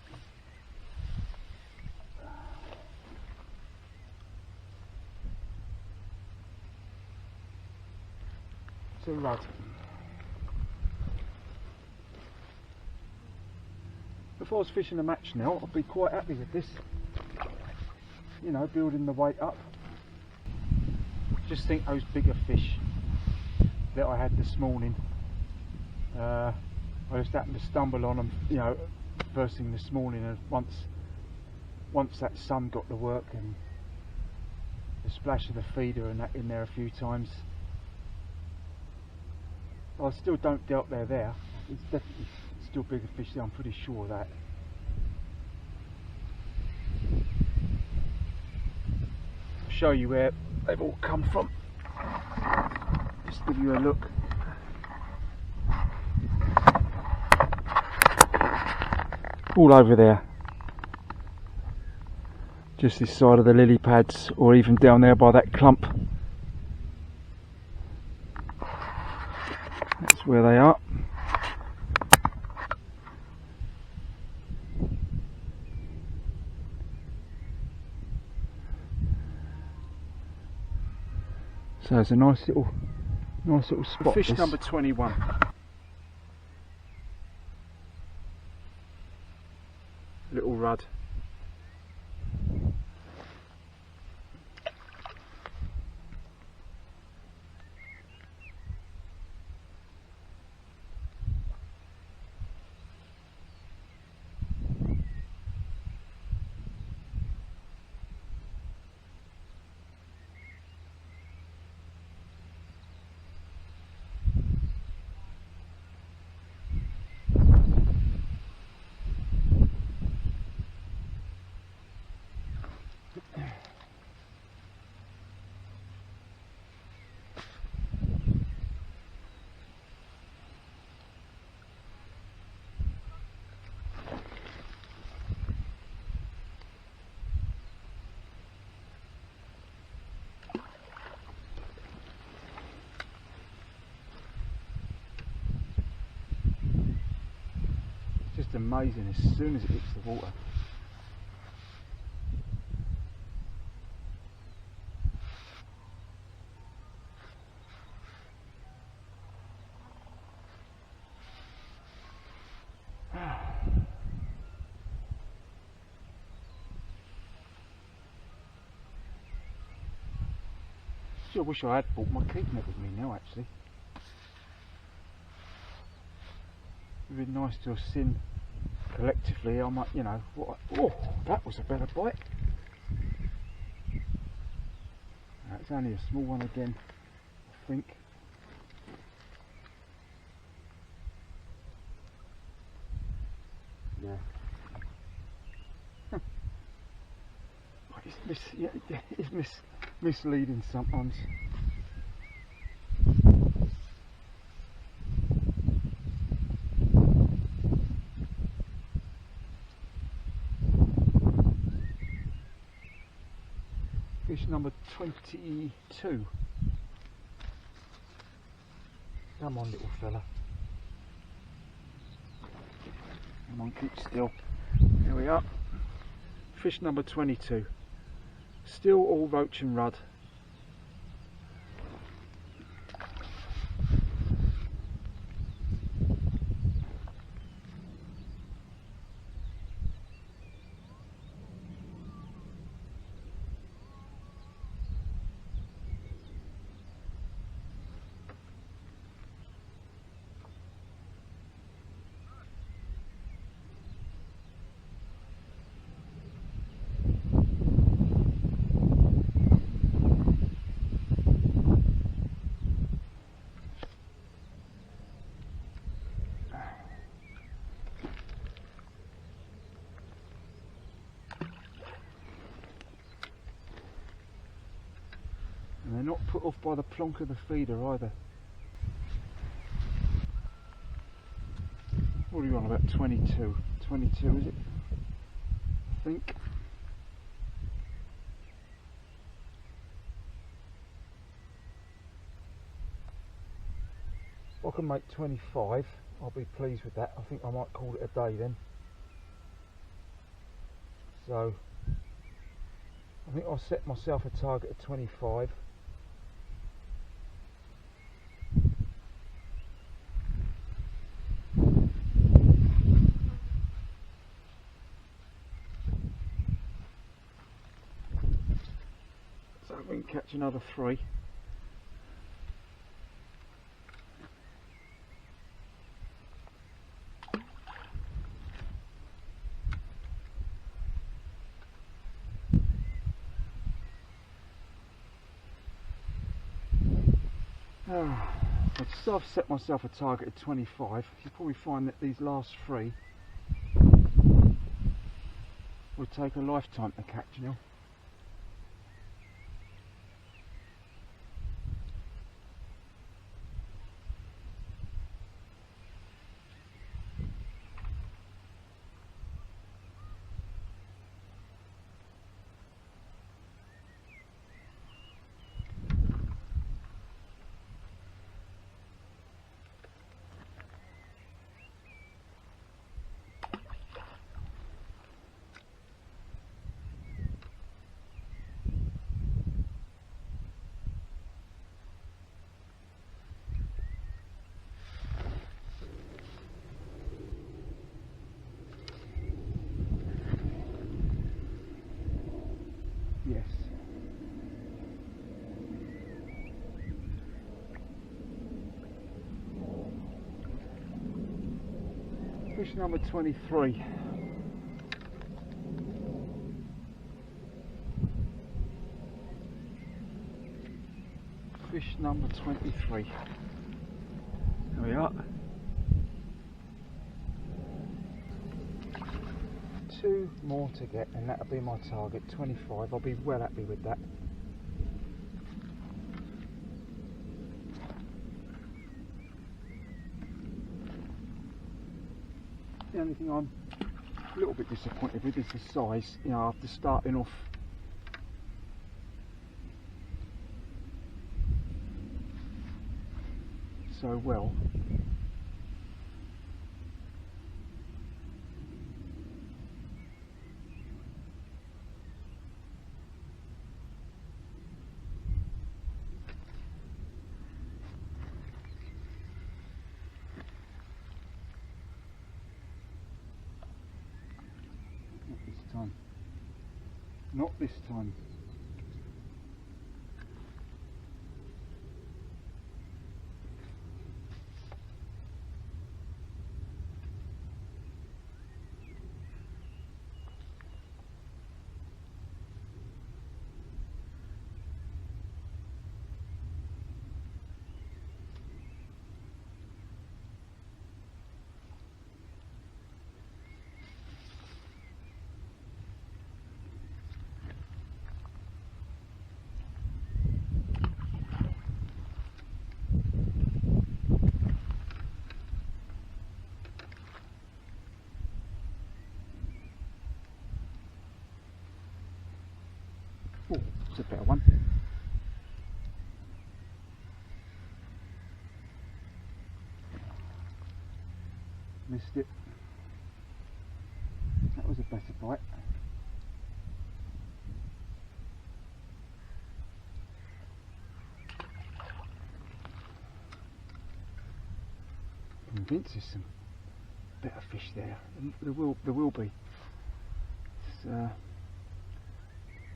It's a rudd. If I was fishing a match now, I'd be quite happy with this. You know, building the weight up. Just think those bigger fish that I had this morning. I just happened to stumble on them, you know, first thing this morning, and once that sun got to work and the splash of the feeder and that in there a few times, I still don't doubt they're there. It's definitely still bigger fish there, I'm pretty sure of that. I'll show you where they've all come from. Just give you a look. All over there. Just this side of the lily pads, or even down there by that clump. That's where they are. So it's a nice little spot. Fish number 21. Little rudd. Just amazing as soon as it hits the water. I wish I had brought my keep net with me now, actually. It would be nice to have seen collectively. I might, you know, what? Oh, that was a better bite. It's only a small one again, I think. Yeah. It's misleading sometimes. Fish number 22. Come on, little fella. Come on, keep still. There we are. Fish number 22. Still all roach and rudd. And they're not put off by the plonk of the feeder either. What are you on about? 22? 22 is it? I think. If I can make 25, I'll be pleased with that. I think I might call it a day then. So I think I'll set myself a target of 25. So we can catch another 3. So I've set myself a target of 25. You'll probably find that these last 3 will take a lifetime to catch now. Yes. Fish number 23. Fish number 23. There we are. 2 more to get and that'll be my target, 25. I'll be well happy with that. The only thing I'm a little bit disappointed with is the size. You know, after starting off so well, not this time. Oh, it's a better one. Missed it. That was a better bite. I'm convinced there's some better fish there. There will be.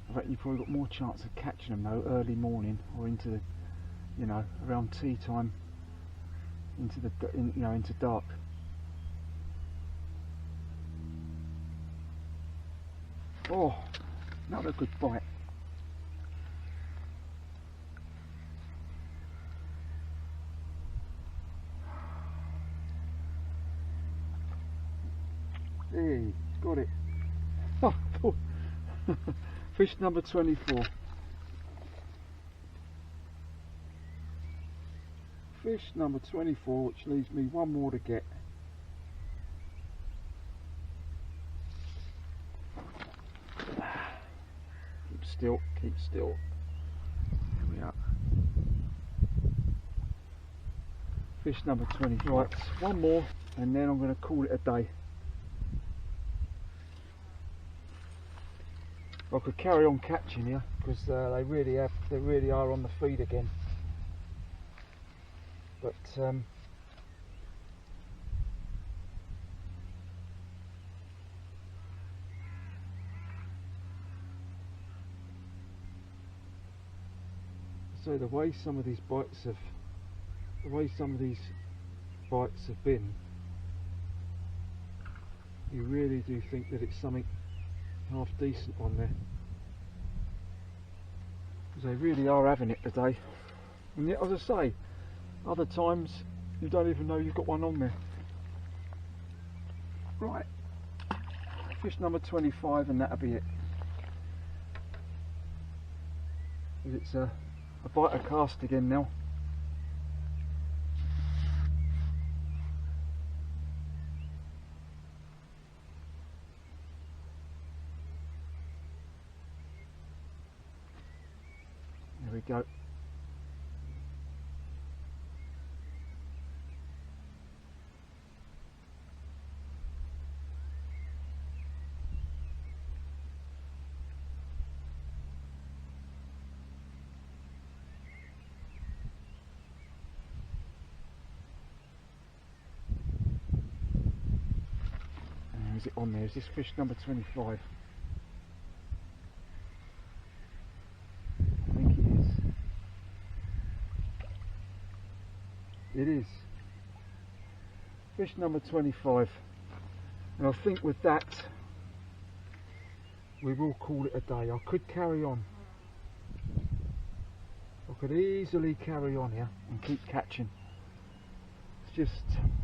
I reckon you've probably got more chance of catching them though early morning or into the, you know, around tea time, into the, into dark. Oh, another good bite. Hey, it's got it. Oh, fish number 24. Fish number 24, which leaves me 1 more to get. Keep still, keep still. Here we are. Fish number 20. Right, 1 more and then I'm going to call it a day. I could carry on catching here because they really are on the feed again. But so the way some of these bites have been, you really do think that it's something half decent on there, because they really are having it today. And yet, as I say, other times you don't even know you've got one on there. Right, fish number 25, and that'll be it. It's a biter cast again now. There we go. Is it on there? Is this fish number 25? I think it is. It is. Fish number 25. And I think with that we will call it a day. I could carry on. I could easily carry on here and keep catching. It's just,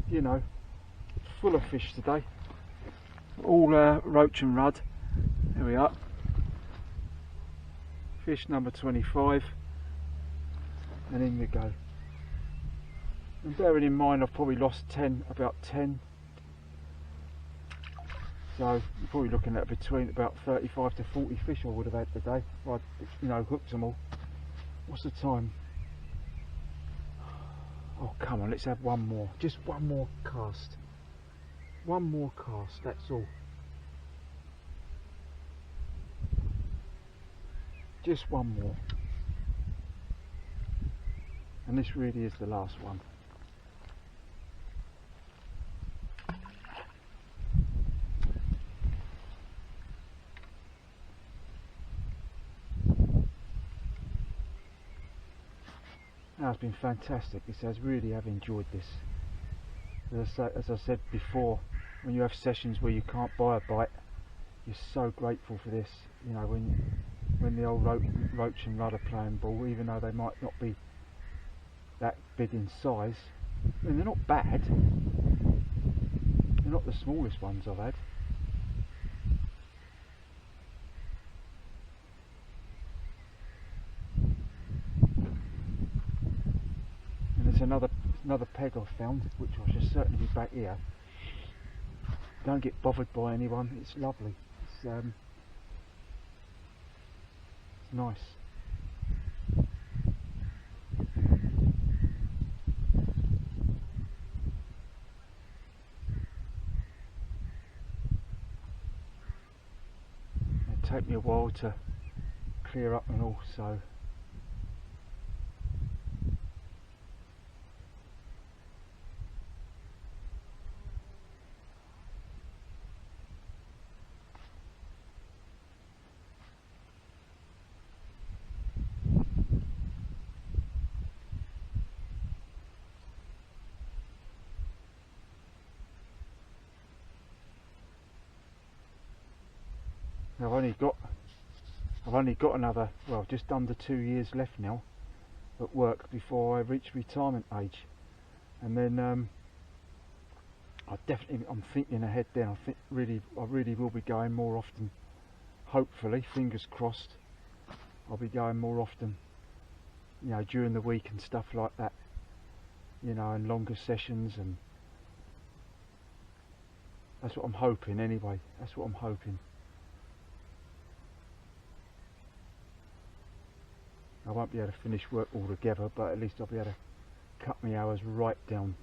you know, full of fish today. All roach and rudd. There we are. Fish number 25, and in we go. And bearing in mind I've probably lost about 10, so you're probably looking at between about 35 to 40 fish I would have had today if I'd, you know, hooked them all. What's the time? Oh come on, let's have one more, just one more cast. One more cast, that's all. Just one more. And this really is the last one. Now, it's been fantastic. This has really have enjoyed this. As I said before, when you have sessions where you can't buy a bite, you're so grateful for this. You know, when the old roach and rudd are playing ball, even though they might not be that big in size, I mean, they're not bad. They're not the smallest ones I've had. And there's another peg I've found, which I should certainly be back here. Don't get bothered by anyone, it's lovely. It's nice. It'll take me a while to clear up and all, so I've only got another, well, just under 2 years left now at work before I reach retirement age, and then I'm thinking ahead. Then I really will be going more often. Hopefully, fingers crossed, I'll be going more often. You know, during the week and stuff like that. You know, and longer sessions, and that's what I'm hoping anyway. That's what I'm hoping. I won't be able to finish work altogether, but at least I'll be able to cut my hours right down.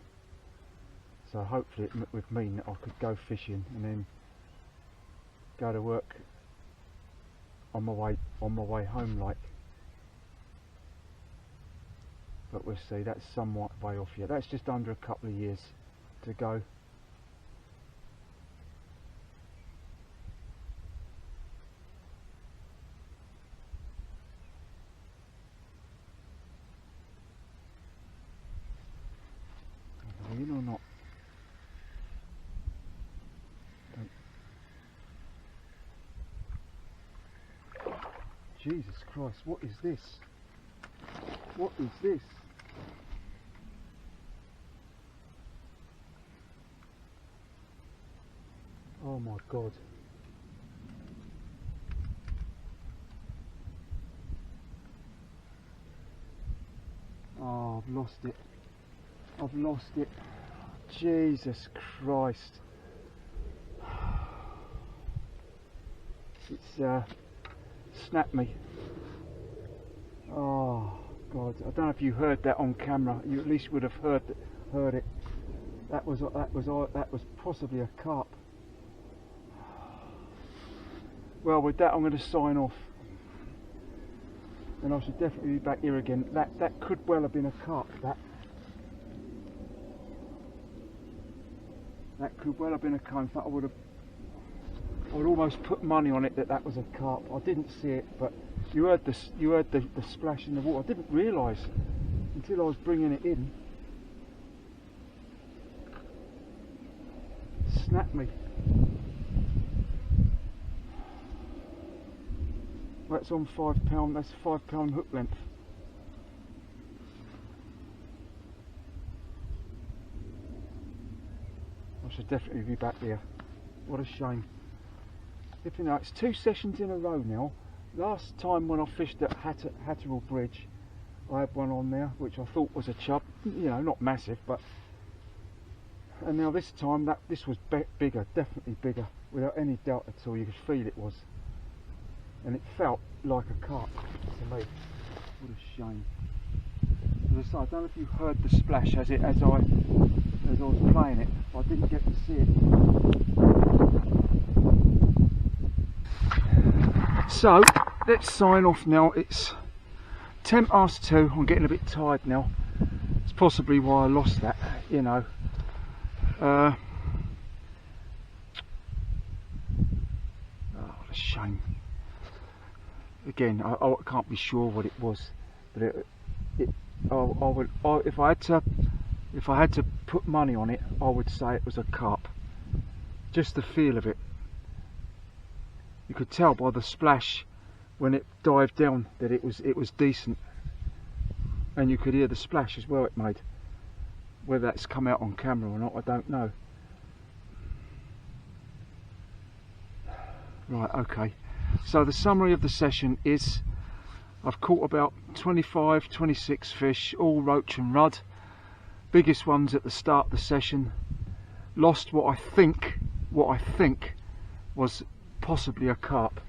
So hopefully it would mean that I could go fishing and then go to work on my way home, like. But we'll see. That's somewhat way off yet. That's just under a couple of years to go. In or not? Jesus Christ, what is this? What is this? Oh my God. Oh, I've lost it. I've lost it. Jesus Christ. It's snapped me. Oh God, I don't know if you heard that on camera. You at least would have heard it. That was possibly a carp. Well, with that I'm going to sign off. And I should definitely be back here again. That could well have been a carp, that could well have been a carp. In fact, I would almost put money on it that was a carp. I didn't see it, but you heard the splash in the water. I didn't realise until I was bringing it in. It snapped me. That's on £5. That's £5 hook length. I should definitely be back there. What a shame. If you know, it's 2 sessions in a row now. Last time when I fished at Hatterall Bridge, I had one on there which I thought was a chub. You know, not massive, but. And now this time this was bigger, definitely bigger, without any doubt at all. You could feel it was. And it felt like a carp to me. What a shame. As I say, I don't know if you heard the splash as I was playing it, but I didn't get to see it. So let's sign off now. It's 2:10. I'm getting a bit tired now. It's possibly why I lost that, you know. Oh, what a shame. Again, I can't be sure what it was, but if I had to put money on it, I would say it was a carp. Just the feel of it. You could tell by the splash when it dived down that it was decent, and you could hear the splash as well it made. Whether that's come out on camera or not, I don't know. Right, okay. So the summary of the session is I've caught about 25, 26 fish, all roach and rudd. Biggest ones at the start of the session. Lost what I think was possibly a carp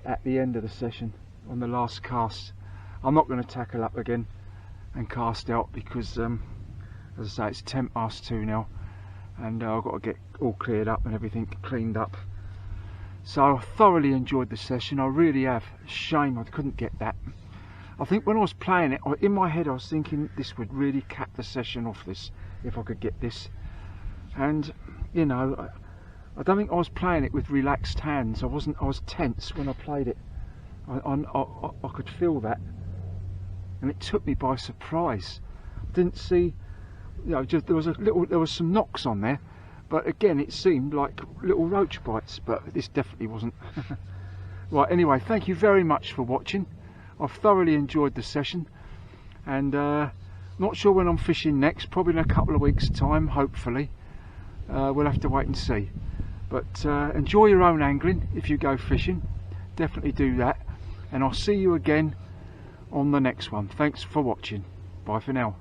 at the end of the session on the last cast. I'm not going to tackle up again and cast out because as I say, it's 2:10 now, and I've got to get all cleared up and everything cleaned up. So I thoroughly enjoyed the session, I really have. Shame I couldn't get that. I think when I was playing it, in my head I was thinking this would really cap the session off, this, if I could get this. And, you know, I don't think I was playing it with relaxed hands. I was tense when I played it. I could feel that. And it took me by surprise. I didn't see, you know, there was some knocks on there. But again, it seemed like little roach bites, but this definitely wasn't. Right, anyway, thank you very much for watching. I've thoroughly enjoyed the session, and not sure when I'm fishing next, probably in a couple of weeks' time, hopefully. We'll have to wait and see. But enjoy your own angling if you go fishing. Definitely do that. And I'll see you again on the next one. Thanks for watching. Bye for now.